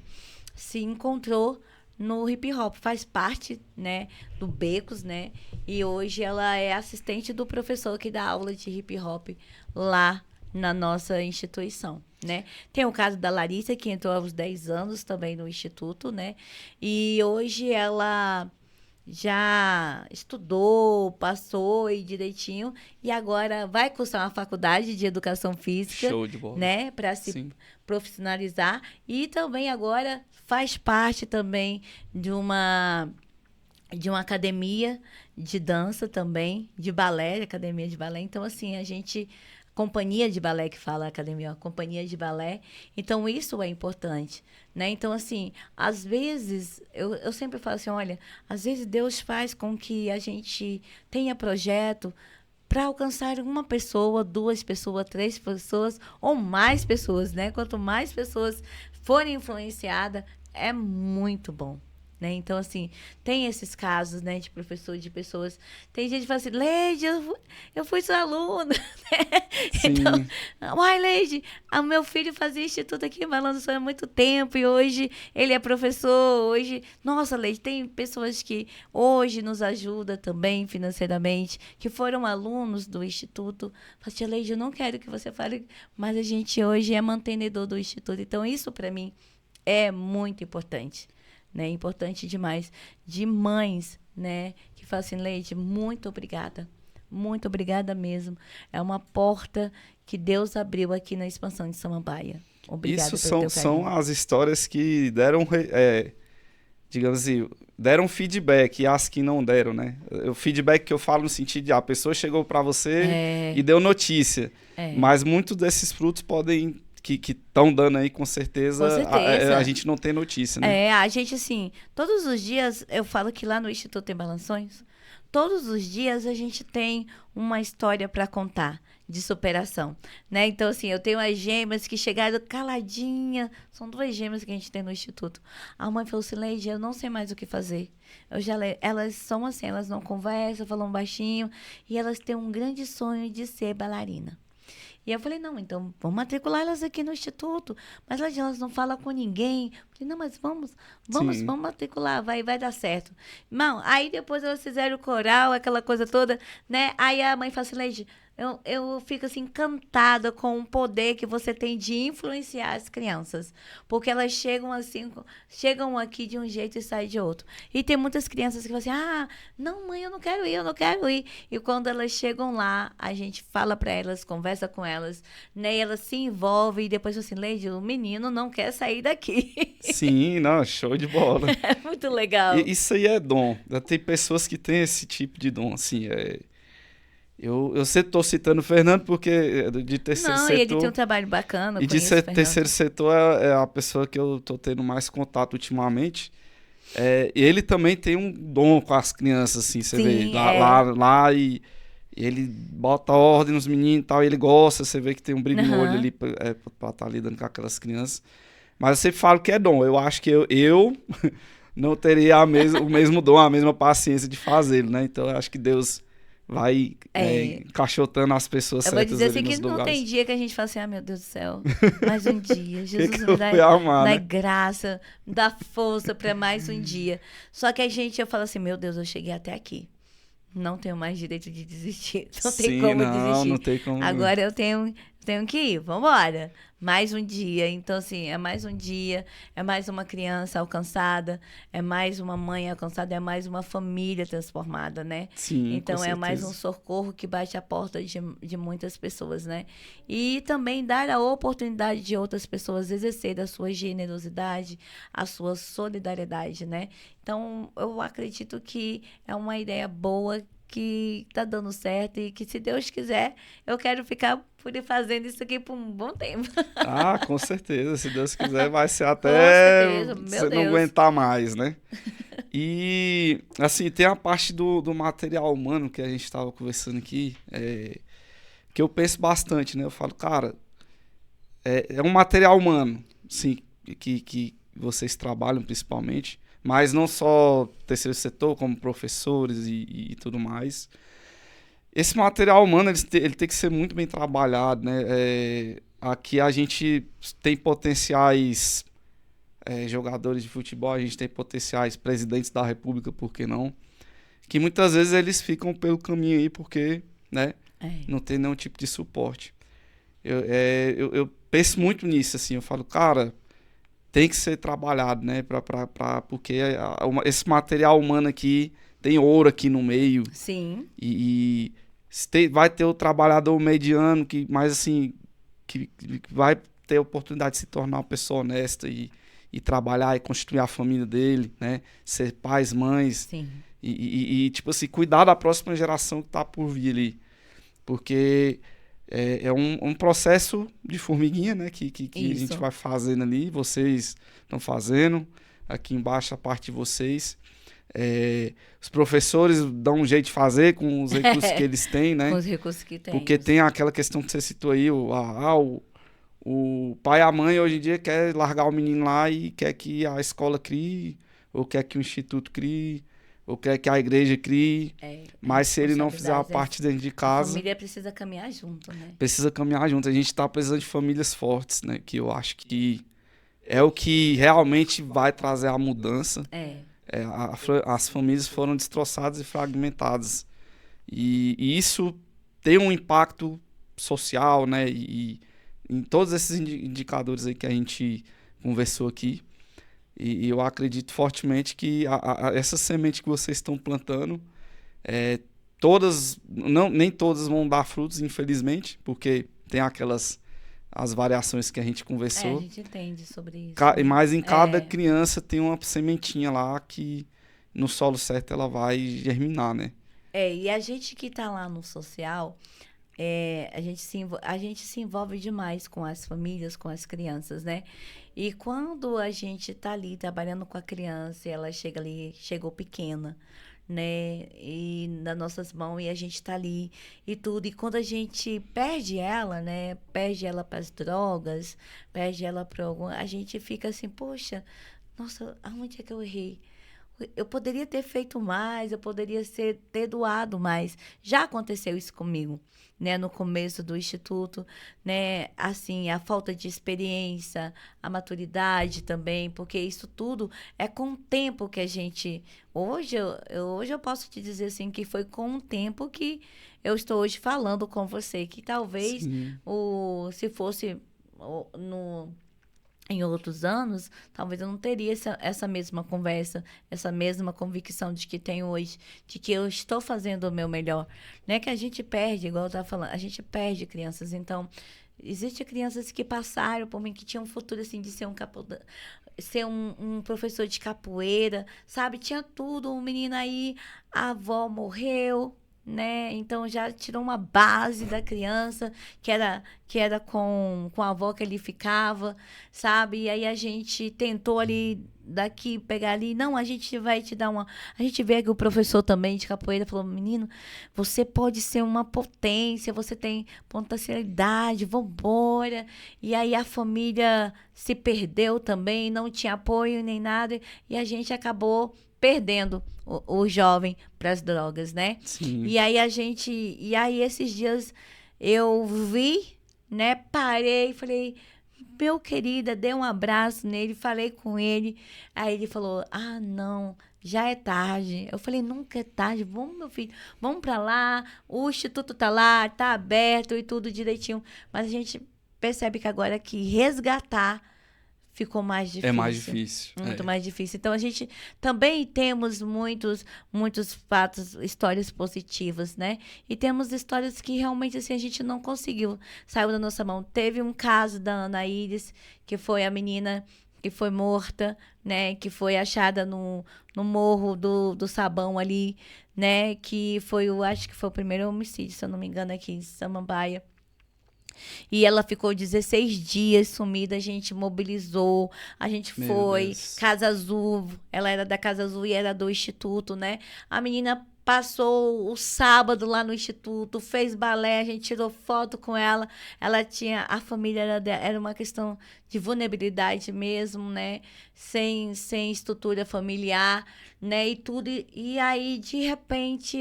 encontrou no hip hop, faz parte, né, do Becos, né? E hoje ela é assistente do professor que dá aula de hip hop lá na nossa instituição, né? Tem o caso da Larissa, que entrou aos 10 anos também no instituto, né? E hoje ela já estudou, passou e direitinho, e agora vai cursar uma faculdade de educação física, Show de bola. né? Para se profissionalizar. E também agora faz parte também de uma academia de dança também, de balé, academia de balé. Então, assim, companhia de balé que fala academia, companhia de balé. Então, isso é importante, né? Então, assim, às vezes, eu sempre falo assim, olha, às vezes Deus faz com que a gente tenha projeto para alcançar uma pessoa, 2 pessoas, 3 pessoas ou mais pessoas, né? Quanto mais pessoas forem influenciadas, é muito bom. Né? Então, assim, tem esses casos, né, de professor, de pessoas. Tem gente que fala assim, Leide, eu fui sua aluna. Então, uai, Leide, o meu filho fazia instituto aqui em Balanço há muito tempo e hoje ele é professor. Hoje, nossa, Leide, tem pessoas que hoje nos ajudam também financeiramente, que foram alunos do instituto. Fala assim, Leide, eu não quero que você fale, mas a gente hoje é mantenedor do instituto. Então, isso para mim é muito importante. Né, importante demais, de mães, né, que falam assim, Leide, muito obrigada mesmo, é uma porta que Deus abriu aqui na expansão de Samambaia. Obrigada. Isso são as histórias que deram, digamos assim, deram feedback, e as que não deram, né, o feedback que eu falo no sentido de, a pessoa chegou para você e deu notícia, mas muitos desses frutos podem... que estão dando aí, com certeza, a gente não tem notícia, né? A gente, assim, todos os dias, eu falo que lá no Instituto tem Balanções, todos os dias a gente tem uma história para contar de superação, né? Então, assim, eu tenho as gêmeas que chegaram caladinha, são 2 gêmeas que a gente tem no Instituto. A mãe falou assim, Leide, eu não sei mais o que fazer. Elas são assim, elas não conversam, falam baixinho, e elas têm um grande sonho de ser bailarina. E eu falei, não, então vamos matricular elas aqui no Instituto. Mas elas não falam com ninguém. Eu falei, não, mas vamos matricular, vai dar certo. Não, aí depois elas fizeram o coral, aquela coisa toda, né? Aí a mãe fala assim, Leide, eu fico assim, encantada com o poder que você tem de influenciar as crianças. Porque elas chegam aqui de um jeito e saem de outro. E tem muitas crianças que falam assim, não, mãe, eu não quero ir. E quando elas chegam lá, a gente fala para elas, conversa com elas, né? E elas se envolvem e depois falam assim, Leide, o menino não quer sair daqui. Sim, não, show de bola. É muito legal. Isso aí é dom. Tem pessoas que têm esse tipo de dom, assim, Eu sempre estou citando o Fernando porque de terceiro setor... Não, ele tem um trabalho bacana. E de terceiro setor é a pessoa que eu estou tendo mais contato ultimamente. Ele também tem um dom com as crianças, assim, você vê. Lá e ele bota ordem nos meninos e tal, e ele gosta, você vê que tem um brilho no olho Aham. ali pra estar lidando com aquelas crianças. Mas eu sempre falo que é dom. Eu acho que eu não teria o mesmo dom, a mesma paciência de fazê-lo, né? Então eu acho que Deus vai É, encaixotando as pessoas eu vou certas dizer ali assim que nos não tem lugares. dia que a gente fala assim, ah, meu Deus do céu, mais um dia. O que Jesus que me eu dá, fui arrumar, dá né? graça, me dá força para mais um dia. Só que eu falo assim, meu Deus, eu cheguei até aqui. Não tenho mais direito de desistir. Não tem Sim, como não desistir. tem como. Agora eu tenho que ir. Vambora. Mais um dia. Então, assim, é mais um dia, é mais uma criança alcançada, é mais uma mãe alcançada, é mais uma família transformada, né? Sim, com Então, é mais um certeza. socorro que bate a porta de muitas pessoas, né? E também dar a oportunidade de outras pessoas exercer a sua generosidade, a sua solidariedade, né? Então, eu acredito que é uma ideia boa que tá dando certo e que, se Deus quiser, eu quero ficar por ir fazendo isso aqui por um bom tempo. Ah, com certeza. Se Deus quiser, vai ser Com até certeza, meu você não Deus. aguentar mais, né? E, assim, tem a parte do material humano que a gente estava conversando aqui, que eu penso bastante, né? Eu falo, cara, é um material humano, sim, que vocês trabalham principalmente, mas não só terceiro setor, como professores e tudo mais. Esse material humano, ele tem que ser muito bem trabalhado, né? Aqui a gente tem potenciais jogadores de futebol, a gente tem potenciais presidentes da república, por que não? Que muitas vezes eles ficam pelo caminho aí porque, né, É, não tem nenhum tipo de suporte. Eu penso muito nisso, assim, eu falo, cara, tem que ser trabalhado, né, porque esse material humano aqui tem ouro aqui no meio sim, e vai ter o trabalhador mediano que, mais assim, que vai ter a oportunidade de se tornar uma pessoa honesta e trabalhar e constituir a família dele, né, ser pais, mães sim. tipo assim, cuidar da próxima geração que tá por vir ali. Porque é um processo de formiguinha, né? Que a gente Isso. vai fazendo ali, vocês estão fazendo, aqui embaixo a parte de vocês. Os professores dão um jeito de fazer com os recursos que eles têm, Com né? os recursos que Porque temos. tem aquela questão que você citou aí, o pai e a mãe hoje em dia quer largar o menino lá e quer que a escola crie, ou quer que o instituto crie, ou quer que a igreja crie. É Mas se ele não fizer a responsabilidade. parte dentro de A casa, família precisa caminhar junto, né? precisa caminhar junto. A gente tá precisando de famílias fortes, né? Que eu acho que é o que realmente vai trazer a mudança. É. As famílias foram destroçadas e fragmentadas. E isso tem um impacto social, né? E em todos esses indicadores aí que a gente conversou aqui. E eu acredito fortemente que essa semente que vocês estão plantando, todas, não, nem todas vão dar frutos, infelizmente, porque tem as variações que a gente A conversou. gente entende sobre isso, né? Mas em cada É. criança tem uma sementinha lá que no solo certo ela vai germinar, né? E a gente que tá lá no social, a gente se envolve demais com as famílias, com as crianças, né? E quando a gente tá ali trabalhando com a criança, e ela chegou pequena, né? E nas nossas mãos, e a gente tá ali e tudo. E quando a gente perde ela, né? Perde ela para as drogas, perde ela para algum. A gente fica assim, poxa, nossa, aonde é que eu errei? Eu poderia ter feito mais, eu poderia ter doado mais. Já aconteceu isso comigo, né? No começo do instituto, né? Assim, a falta de experiência, a maturidade também, porque isso tudo é com o tempo que a gente. Hoje eu posso te dizer assim que foi com o tempo que eu estou hoje falando com você, que talvez Sim, se fosse no em outros anos, talvez eu não teria essa mesma conversa, essa mesma convicção de que tenho hoje, de que eu estou fazendo o meu melhor. Não é que a gente perde, igual eu estava falando, a gente perde crianças. Então, existem crianças que passaram por mim, que tinham um futuro assim de ser um professor de capoeira, sabe? Tinha tudo, um menino aí, a avó morreu, né? Então já tirou uma base da criança, que era com a avó que ele ficava, sabe? E aí a gente tentou ali, daqui, pegar ali. Não, a gente vai te dar uma. A gente vê que o professor também de capoeira falou: menino, você pode ser uma potência, você tem potencialidade, vambora. E aí a família se perdeu também, não tinha apoio nem nada, e a gente acabou perdendo o jovem para as drogas, né? Sim. E aí esses dias eu vi, né? Parei, falei, meu querida, dei um abraço nele, falei com ele. Aí ele falou: ah, não, já é tarde. Eu falei: nunca é tarde, vamos, meu filho, vamos para lá. O instituto tá lá, tá aberto e tudo direitinho. Mas a gente percebe que agora que resgatar ficou mais É mais difícil. difícil. Muito mais difícil. Então, a gente também temos muitos fatos, histórias positivas, né? E temos histórias que realmente, assim, a gente não conseguiu. Saiu da nossa mão. Teve um caso da Ana Iris, que foi a menina que foi morta, né? Que foi achada no morro do Sabão ali, né? Que foi acho que foi o primeiro homicídio, se eu não me engano, aqui em Samambaia. E ela ficou 16 dias sumida, a gente mobilizou, a gente Meu foi, Deus. Casa Azul, ela era da Casa Azul e era do Instituto, né? A menina passou o sábado lá no Instituto, fez balé, a gente tirou foto com ela, a família era uma questão de vulnerabilidade mesmo, né? Sem estrutura familiar, né? E tudo, e aí, de repente,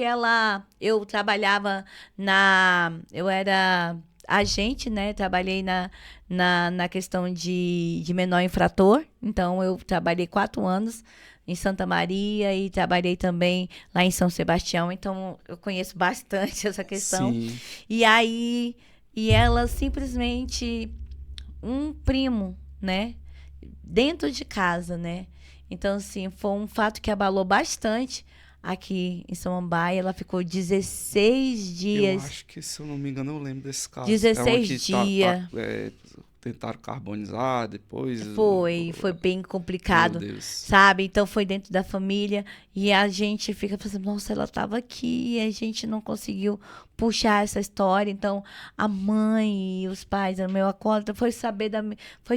eu trabalhava eu era agente, né? Trabalhei na questão de menor infrator. Então, eu trabalhei 4 anos em Santa Maria e trabalhei também lá em São Sebastião. Então, eu conheço bastante essa questão. Sim. E aí, ela simplesmente, um primo, né? Dentro de casa, né? Então, assim, foi um fato que abalou bastante aqui em Samambaia. Ela ficou 16 Eu dias. acho que, se eu não me engano, eu lembro desse caso. É uma 16 que dias. tentaram carbonizar depois. Foi bem Meu complicado, Deus. sabe? Então foi dentro da família e a gente fica pensando, nossa, ela estava aqui e a gente não conseguiu puxar essa história. Então a mãe e os pais, o meu acólito, foi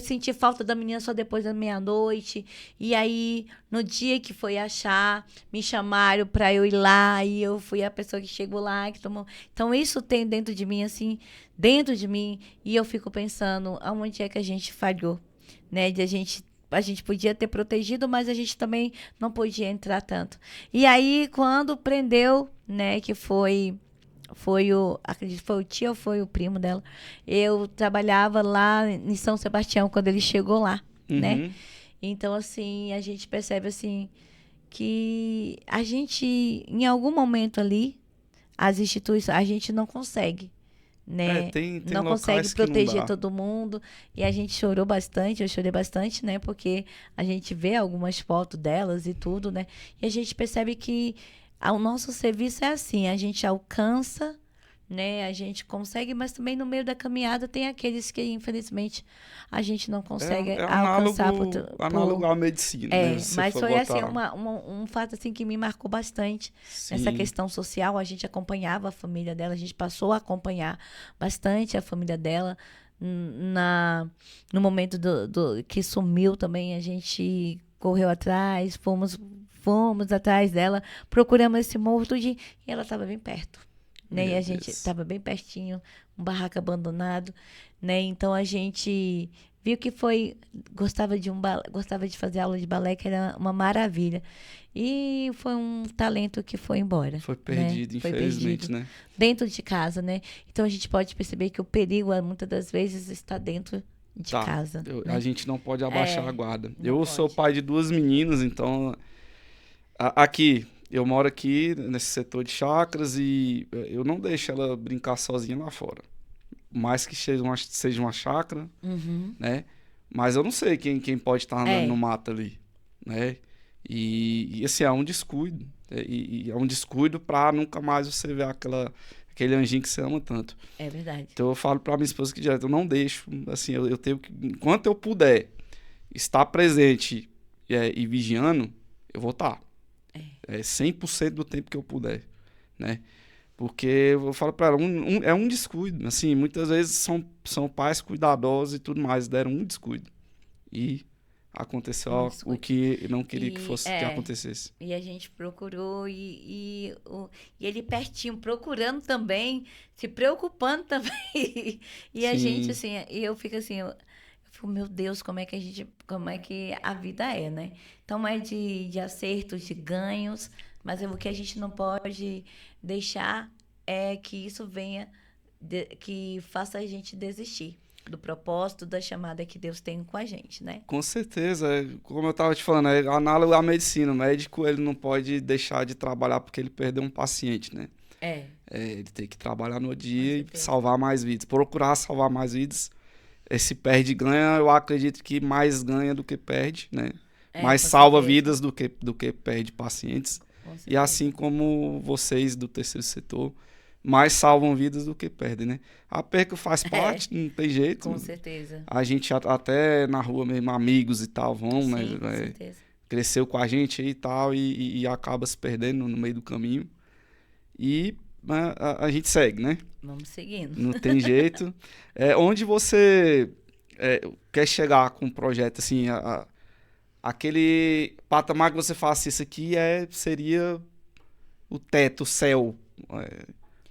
sentir falta da menina só depois da meia-noite. E aí, no dia que foi achar, me chamaram para eu ir lá e eu fui a pessoa que chegou lá, que tomou. Então isso tem dentro de mim, assim, dentro de mim, e eu fico pensando aonde é que a gente falhou, né? A gente podia ter protegido, mas a gente também não podia entrar tanto. E aí, quando prendeu, né, que acredito que foi o tio ou foi o primo dela, eu trabalhava lá em São Sebastião quando ele chegou lá, né? Uhum. Então, assim, a gente percebe, assim, que a gente, em algum momento ali, as instituições, a gente não consegue, né? Tem Não consegue locais que não proteger dá. todo mundo. E a gente chorou bastante, eu chorei bastante, né? Porque a gente vê algumas fotos delas e tudo, né? E a gente percebe que o nosso serviço é assim, a gente alcança, né? A gente consegue, mas também no meio da caminhada tem aqueles que, infelizmente, a gente não consegue É alcançar análogo à medicina, né? Se você mas for foi assim botar. um fato assim que me marcou bastante nessa Sim. questão social. A gente acompanhava a família dela, a gente passou a acompanhar bastante a família dela no momento do que sumiu também. A gente correu atrás, fomos atrás dela, procuramos esse morto e ela estava bem perto, né? E Meu a gente Deus. estava bem pertinho, um barraco abandonado, né? Então a gente viu que gostava gostava de fazer aula de balé, que era uma maravilha. E foi um talento que foi embora, Foi né? perdido, Foi infelizmente, perdido né? dentro de casa, né? Então a gente pode perceber que o perigo muitas das vezes está dentro de Tá. casa, A né? gente não pode abaixar a guarda. Não Eu sou pode. pai de 2 meninas, então aqui, eu moro aqui nesse setor de chácaras e eu não deixo ela brincar sozinha lá fora. Mais que seja uma chácara, Uhum. né? Mas eu não sei quem pode estar andando no É, mato ali, né? E assim, é um descuido. E é um descuido pra nunca mais você ver aquele anjinho que você ama tanto. é verdade. Então eu falo pra minha esposa que direto, eu não deixo, assim, eu tenho que, enquanto eu puder estar presente e vigiando, eu vou estar. 100% do tempo que eu puder, né? Porque eu falo para ela, é um descuido. Assim, muitas vezes são pais cuidadosos e tudo mais, deram um descuido. E aconteceu o que não queria que acontecesse. E a gente procurou e ele pertinho, procurando também, se preocupando também. E a gente, assim, e eu fico assim, eu fico, meu Deus, como é que a vida é, né? Então é de acertos, de ganhos, mas o que a gente não pode deixar é que isso venha, que faça a gente desistir do propósito, da chamada que Deus tem com a gente, né? Com certeza, como eu estava te falando, é análogo à medicina. O médico, ele não pode deixar de trabalhar porque ele perdeu um paciente, né? Ele tem que trabalhar no dia e salvar mais vidas, procurar salvar mais vidas. Esse perde e ganha, eu acredito que mais ganha do que perde, né? Mais salva vidas do que perde pacientes. E assim como vocês do terceiro setor, mais salvam vidas do que perdem, né? A perca faz parte, não tem jeito. Com certeza. A gente até na rua mesmo, amigos e tal, vão, né? Com certeza. Cresceu com a gente aí e tal, e acaba se perdendo no meio do caminho. E a gente segue, né? Vamos seguindo. Não tem jeito. Onde você quer chegar com um projeto, assim, aquele patamar que você faça, isso aqui seria o teto, o céu,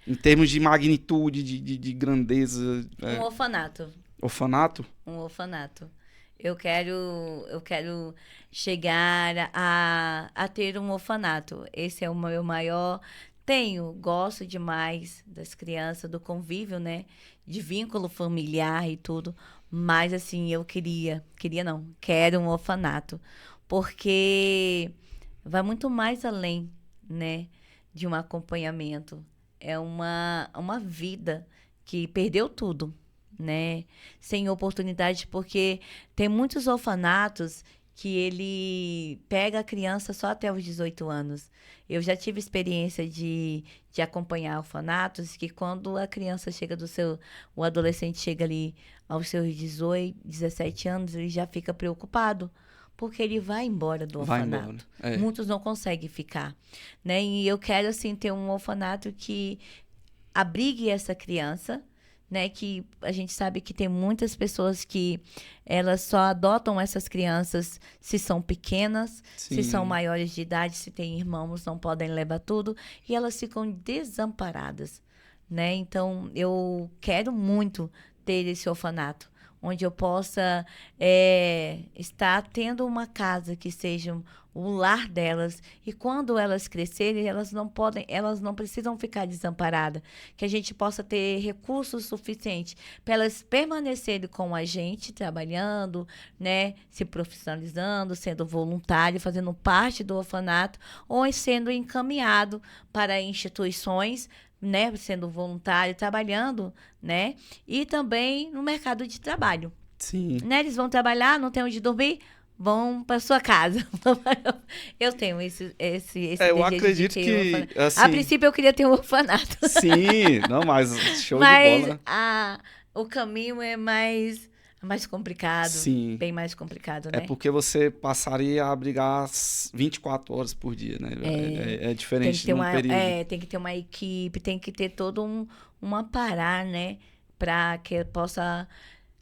em termos de magnitude, de grandeza. Um orfanato. Orfanato? Um orfanato. Eu quero chegar a ter um orfanato. Esse é o meu maior... Gosto demais das crianças, do convívio, né? De vínculo familiar e tudo. Mas, assim, quero um orfanato. Porque vai muito mais além, né? De um acompanhamento. É uma vida que perdeu tudo, né? Sem oportunidade, porque tem muitos orfanatos que ele pega a criança só até os 18 anos. Eu já tive experiência de acompanhar orfanatos que quando a criança chega o adolescente chega ali aos seus 18, 17 anos, ele já fica preocupado, porque ele vai embora do orfanato. Muitos não conseguem ficar, né? E eu quero, assim, ter um orfanato que abrigue essa criança, né, que a gente sabe que tem muitas pessoas que elas só adotam essas crianças se são pequenas, se são maiores de idade, se têm irmãos, não podem levar tudo, e elas ficam desamparadas, né? Então, eu quero muito ter esse orfanato, onde eu possa estar tendo uma casa que seja o lar delas, e quando elas crescerem, elas não precisam ficar desamparadas, que a gente possa ter recursos suficientes para elas permanecerem com a gente, trabalhando, né, se profissionalizando, sendo voluntário, fazendo parte do orfanato, ou sendo encaminhado para instituições, né, sendo voluntário, trabalhando, né, e também no mercado de trabalho. Sim. Né, eles vão trabalhar, não tem onde dormir, vão para sua casa. Eu tenho esse eu acredito que assim, a princípio eu queria ter um orfanato. Sim, não, mas show de bola. Mas o caminho é mais complicado. Sim. Bem mais complicado, né? É porque você passaria a abrigar 24 horas por dia, né? É diferente de um período. Tem que ter uma equipe, tem que ter todo um amparar, né? Para que possa...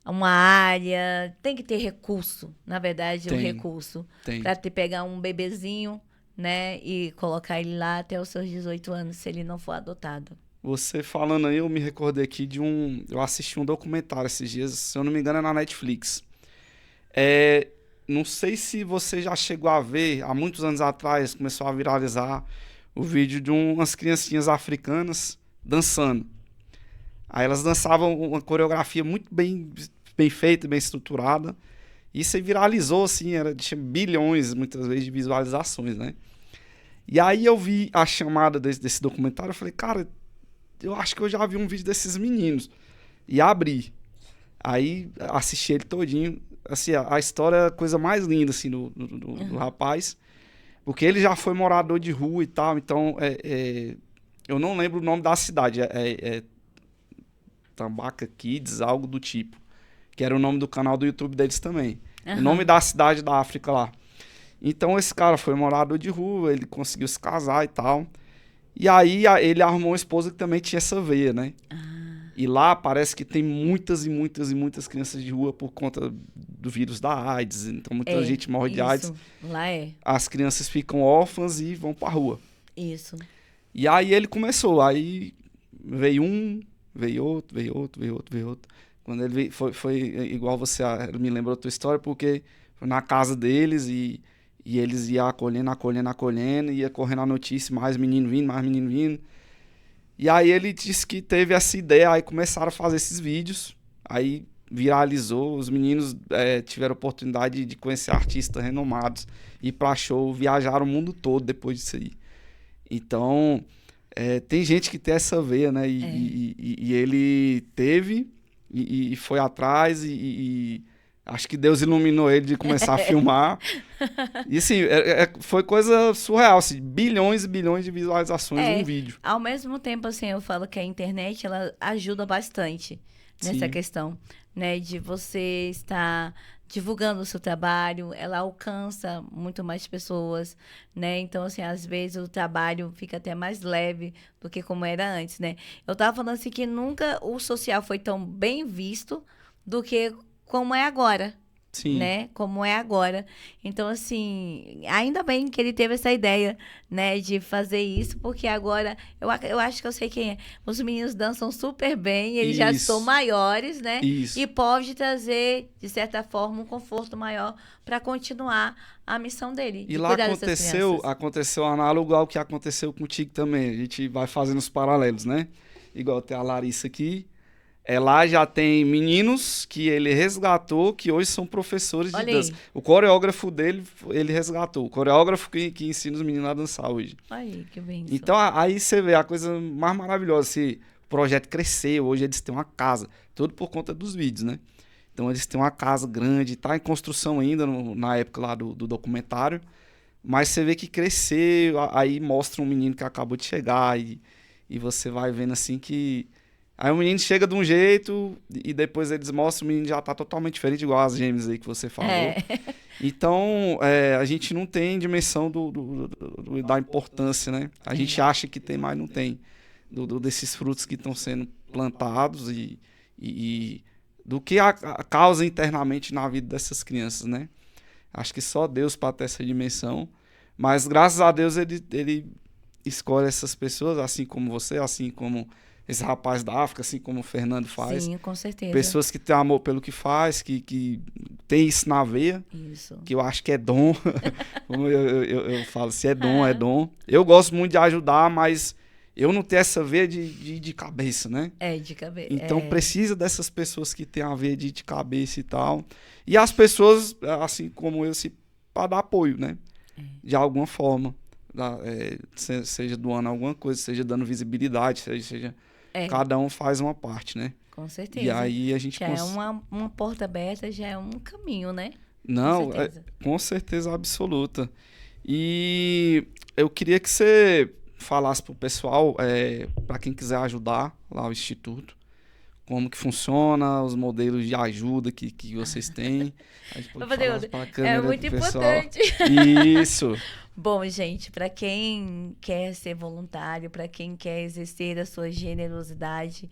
Uma área, tem que ter recurso, na verdade, recurso. Para pegar um bebezinho, né? E colocar ele lá até os seus 18 anos, se ele não for adotado. Você falando aí, eu me recordei aqui eu assisti um documentário esses dias, se eu não me engano é na Netflix. Não sei se você já chegou a ver, há muitos anos atrás, começou a viralizar o vídeo de umas criancinhas africanas dançando. Aí elas dançavam uma coreografia muito bem feita, bem estruturada. Isso aí viralizou, assim, tinha bilhões, muitas vezes, de visualizações, né? E aí eu vi a chamada desse documentário, eu falei, cara, eu acho que eu já vi um vídeo desses meninos. E abri. Aí assisti ele todinho. Assim, a história é a coisa mais linda, assim, do rapaz. Porque ele já foi morador de rua e tal, então eu não lembro o nome da cidade. Tambaca Kids, algo do tipo. Que era o nome do canal do YouTube deles também. O nome da cidade da África lá. Então esse cara foi morador de rua, ele conseguiu se casar e tal. E aí ele arrumou uma esposa que também tinha essa veia, né? E lá parece que tem muitas e muitas e muitas crianças de rua por conta do vírus da AIDS. Então muita gente morre de AIDS. Isso, lá é. As crianças ficam órfãs e vão pra rua. Isso. E aí ele começou. Aí veio um, veio outro, veio outro, veio outro, veio outro. Quando ele veio, foi igual você me lembrou a tua história, porque foi na casa deles e eles iam acolhendo, acolhendo, acolhendo, ia correndo a notícia, mais menino vindo, mais menino vindo. E aí ele disse que teve essa ideia, aí começaram a fazer esses vídeos, aí viralizou, os meninos tiveram a oportunidade de conhecer artistas renomados, ir pra show, viajaram o mundo todo depois disso aí. Então, tem gente que tem essa veia, né? E ele teve e foi atrás e acho que Deus iluminou ele de começar a filmar. E assim, foi coisa surreal, assim, bilhões e bilhões de visualizações num vídeo. Ao mesmo tempo, assim, eu falo que a internet, ela ajuda bastante nessa Sim. questão, né? De você estar divulgando o seu trabalho, ela alcança muito mais pessoas, né? Então, assim, às vezes o trabalho fica até mais leve do que como era antes, né? Eu tava falando assim que nunca o social foi tão bem visto do que como é agora. Sim. Né? Como é agora. Então, assim, ainda bem que ele teve essa ideia, né, de fazer isso, porque agora, eu acho que eu sei quem é. Os meninos dançam super bem, eles já Isso. são maiores, né? Isso. E pode trazer, de certa forma, um conforto maior para continuar a missão dele. E de lá cuidar dessas crianças. aconteceu análogo ao que aconteceu contigo também. A gente vai fazendo os paralelos, né? Igual tem a Larissa aqui. Lá já tem meninos que ele resgatou, que hoje são professores de Olha dança. aí. O coreógrafo dele, ele resgatou. O coreógrafo que ensina os meninos a dançar hoje. Olha aí, que bem isso. Então, aí você vê a coisa mais maravilhosa. Esse projeto cresceu, hoje eles têm uma casa. Tudo por conta dos vídeos, né? Então, eles têm uma casa grande, tá em construção ainda, na época lá do documentário. Mas você vê que cresceu, aí mostra um menino que acabou de chegar e você vai vendo assim que... Aí o menino chega de um jeito e depois eles mostram, o menino já tá totalmente diferente, igual as gêmeas aí que você falou. Então, a gente não tem dimensão da importância, né? A gente acha que tem, mas não tem. Desses frutos que estão sendo plantados e do que a causa internamente na vida dessas crianças, né? Acho que só Deus para ter essa dimensão. Mas graças a Deus ele escolhe essas pessoas, assim como você, assim como esse rapaz da África, assim como o Fernando faz. Sim, com certeza. Pessoas que têm amor pelo que faz, que tem isso na veia. Isso. Que eu acho que é dom. Como eu falo, se é dom, é dom. Eu gosto muito de ajudar, mas eu não tenho essa veia de cabeça, né? De cabeça. Então precisa dessas pessoas que têm a veia de cabeça e tal. E as pessoas, assim como eu, para dar apoio, né? De alguma forma. Seja doando alguma coisa, seja dando visibilidade, seja cada um faz uma parte, né? Com certeza. E aí a gente... Já é uma porta aberta, já é um caminho, né? Não, com certeza absoluta. E eu queria que você falasse pro pessoal, para quem quiser ajudar lá o Instituto, como que funciona, os modelos de ajuda que vocês têm. É muito importante. Isso. Bom, gente, para quem quer ser voluntário, para quem quer exercer a sua generosidade,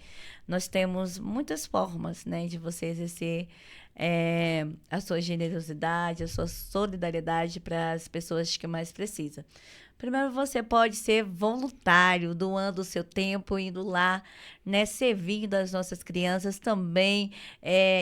nós temos muitas formas, né, de você exercer a sua generosidade, a sua solidariedade para as pessoas que mais precisam. Primeiro, você pode ser voluntário, doando o seu tempo, indo lá, né, servindo as nossas crianças, também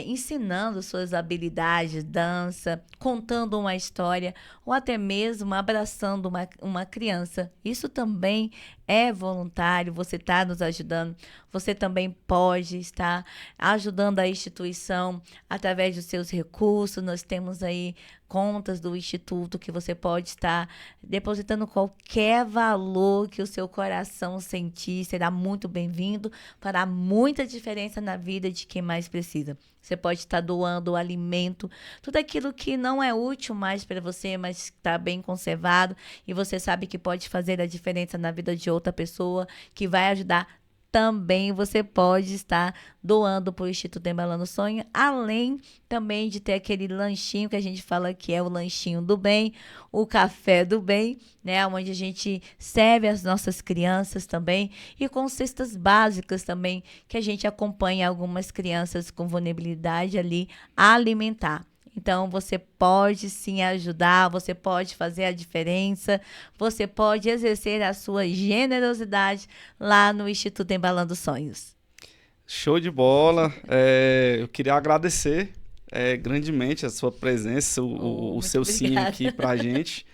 ensinando suas habilidades, dança, contando uma história, ou até mesmo abraçando uma criança. Isso também é voluntário, você está nos ajudando. Você também pode estar ajudando a instituição através dos seus recursos. Nós temos aí contas do Instituto que você pode estar depositando qualquer valor que o seu coração sentir. Será muito bem-vindo, fará muita diferença na vida de quem mais precisa. Você pode estar doando o alimento, tudo aquilo que não é útil mais para você, mas está bem conservado e você sabe que pode fazer a diferença na vida de outra pessoa, que vai ajudar também você pode estar doando para o Instituto Embalando Sonho, além também de ter aquele lanchinho que a gente fala que é o lanchinho do bem, o café do bem, né, onde a gente serve as nossas crianças também, e com cestas básicas também, que a gente acompanha algumas crianças com vulnerabilidade ali a alimentar. Então, você pode sim ajudar, você pode fazer a diferença, você pode exercer a sua generosidade lá no Instituto Embalando Sonhos. Show de bola. Eu queria agradecer grandemente a sua presença, o seu sim aqui pra gente.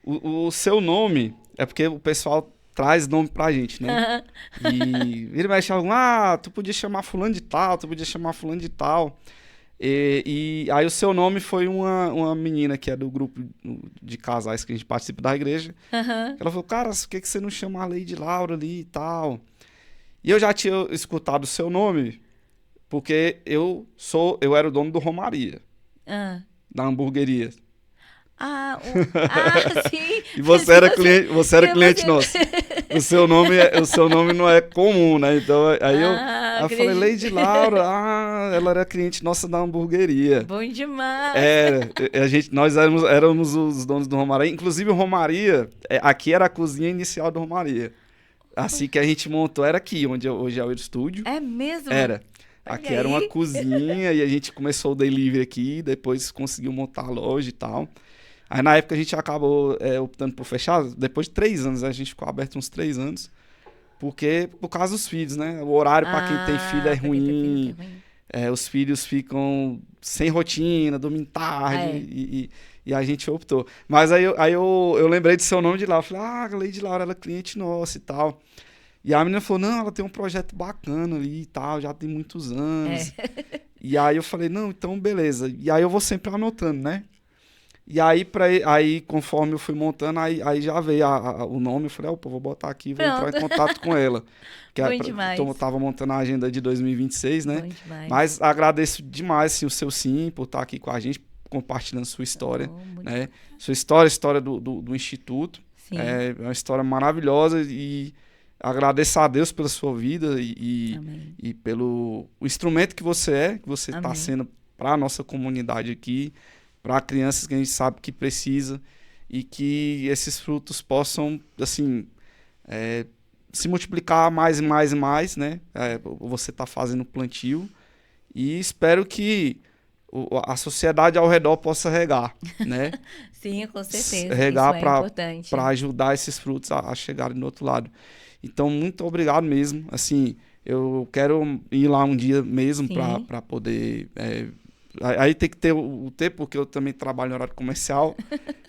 O seu nome, é porque o pessoal traz nome pra gente, né? E vira e mexe, tu podia chamar fulano de tal, tu podia chamar fulano de tal. E aí o seu nome foi uma menina que é do grupo de casais que a gente participa da igreja. Ela falou, cara, por que você não chama a Lady Laura ali e tal? E eu já tinha escutado o seu nome, porque eu era o dono do Romaria, da hamburgueria. Sim. E você era cliente nosso. O seu nome não é comum, né? Então aí eu falei, Lady Laura, ela era cliente nossa da hamburgueria. Bom demais. Nós éramos os donos do Romaria. Inclusive o Romaria, aqui era a cozinha inicial do Romaria. Assim que a gente montou, era aqui, onde hoje é o estúdio. É mesmo? Era. Aqui era uma cozinha e a gente começou o delivery aqui, depois conseguiu montar a loja e tal. Aí na época a gente acabou optando por fechar, depois de 3 anos, a gente ficou aberto uns 3 anos, por causa dos filhos, né? O horário para quem tem filho é ruim, os filhos ficam sem rotina, dormindo tarde, e a gente optou. Mas aí eu lembrei do seu nome de lá, eu falei, a Lady Laura, ela é cliente nossa e tal. E a menina falou, não, ela tem um projeto bacana ali e tal, já tem muitos anos. E aí eu falei, não, então beleza. E aí eu vou sempre anotando, né? E aí conforme eu fui montando, aí já veio o nome, eu falei, vou botar aqui e vou entrar em contato com ela. Eu tava montando a agenda de 2026, né? Mas agradeço demais assim, o seu sim, por estar aqui com a gente, compartilhando sua história, né? Sua história, a história do Instituto. Sim. É uma história maravilhosa e agradeço a Deus pela sua vida e pelo o instrumento que você está sendo para a nossa comunidade aqui, para crianças que a gente sabe que precisa e que esses frutos possam, assim, se multiplicar mais e mais e mais, né? Você está fazendo plantio e espero que a sociedade ao redor possa regar, né? Sim, com certeza. Regar isso é importante. Para ajudar esses frutos a chegarem do outro lado. Então, muito obrigado mesmo. Assim, eu quero ir lá um dia mesmo para poder... Aí tem que ter o tempo, porque eu também trabalho no horário comercial.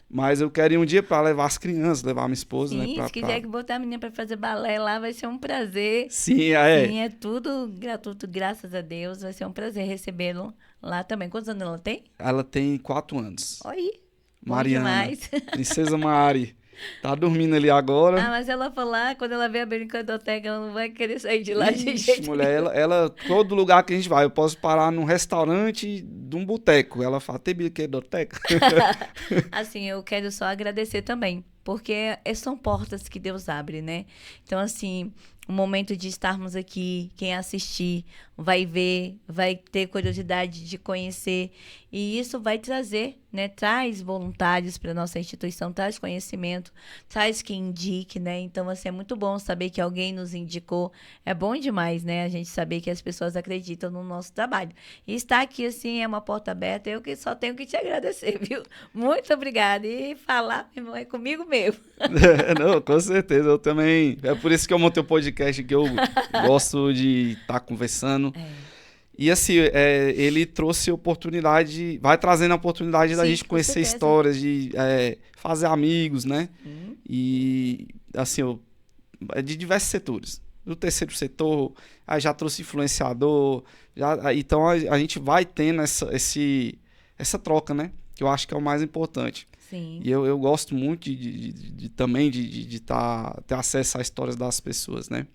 Mas eu quero ir um dia para levar as crianças, levar a minha esposa, Sim, né? se quiser que botar a menina para fazer balé lá, vai ser um prazer. Sim, Sim, é tudo gratuito, graças a Deus. Vai ser um prazer recebê-lo lá também. Quantos anos ela tem? Ela tem 4 anos. Oi, Mariana, Princesa Mari. Tá dormindo ali agora. Mas ela falar, quando ela ver a brincadoteca, ela não vai querer sair de lá de jeito mulher, ela, todo lugar que a gente vai, eu posso parar num restaurante, de um boteco. Ela fala, tem brincadoteca? Assim, eu quero só agradecer também, porque são portas que Deus abre, né? Então, assim, o momento de estarmos aqui, quem assistir vai ver, vai ter curiosidade de conhecer, e isso vai trazer, né? Traz voluntários para nossa instituição, traz conhecimento, traz quem indique, né? Então, assim, é muito bom saber que alguém nos indicou. É bom demais, né? A gente saber que as pessoas acreditam no nosso trabalho. E estar aqui, assim, é uma porta aberta. Eu que só tenho que te agradecer, viu? Muito obrigada. E falar, meu irmão, é comigo mesmo. Não, com certeza. Eu também... É por isso que eu montei o podcast, que eu gosto de estar conversando. E assim, ele trouxe oportunidade, vai trazendo a oportunidade da gente conhecer histórias, de fazer amigos, né? E assim, de diversos setores. Do terceiro setor, já trouxe influenciador, então a gente vai tendo essa troca, né? Que eu acho que é o mais importante. Sim. E eu gosto muito também de ter acesso às histórias das pessoas, né?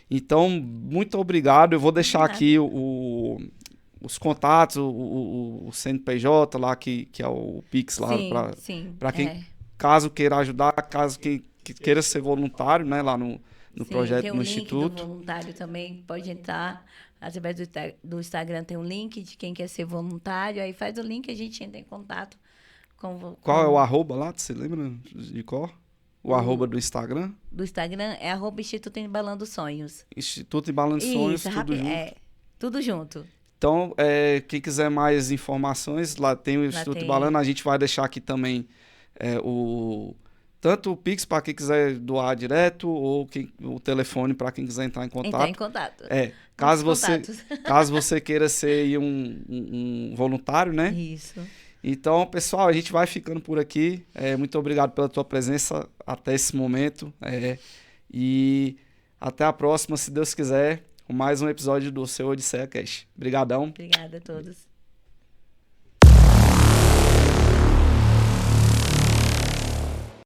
Então, muito obrigado. Eu vou deixar aqui os contatos, o CNPJ lá, que é o Pix lá, para quem, caso queira ajudar, caso que queira ser voluntário, né, lá Sim, projeto, tem o no link instituto. do voluntário também, pode entrar. Através do Instagram tem um link de quem quer ser voluntário. Aí faz o link, a gente entra em contato Qual é o com arroba lá? Você lembra de qual? O arroba o do Instagram? do Instagram, é @Instituto Embalando Sonhos. Instituto Embalando Sonhos, Isso, tudo junto. tudo junto. Então, quem quiser mais informações, lá tem o Lá Instituto tem. Embalando. A gente vai deixar aqui também tanto o Pix para quem quiser doar direto ou o telefone para quem quiser entrar em Entrar em contato. contato. Muitos Caso você, contatos. caso você queira ser aí um voluntário, né? Isso. Então, pessoal, a gente vai ficando por aqui. Muito obrigado pela tua presença até esse momento. E até a próxima, se Deus quiser, com mais um episódio do seu Odisseia Cast. Obrigadão. Obrigada a todos.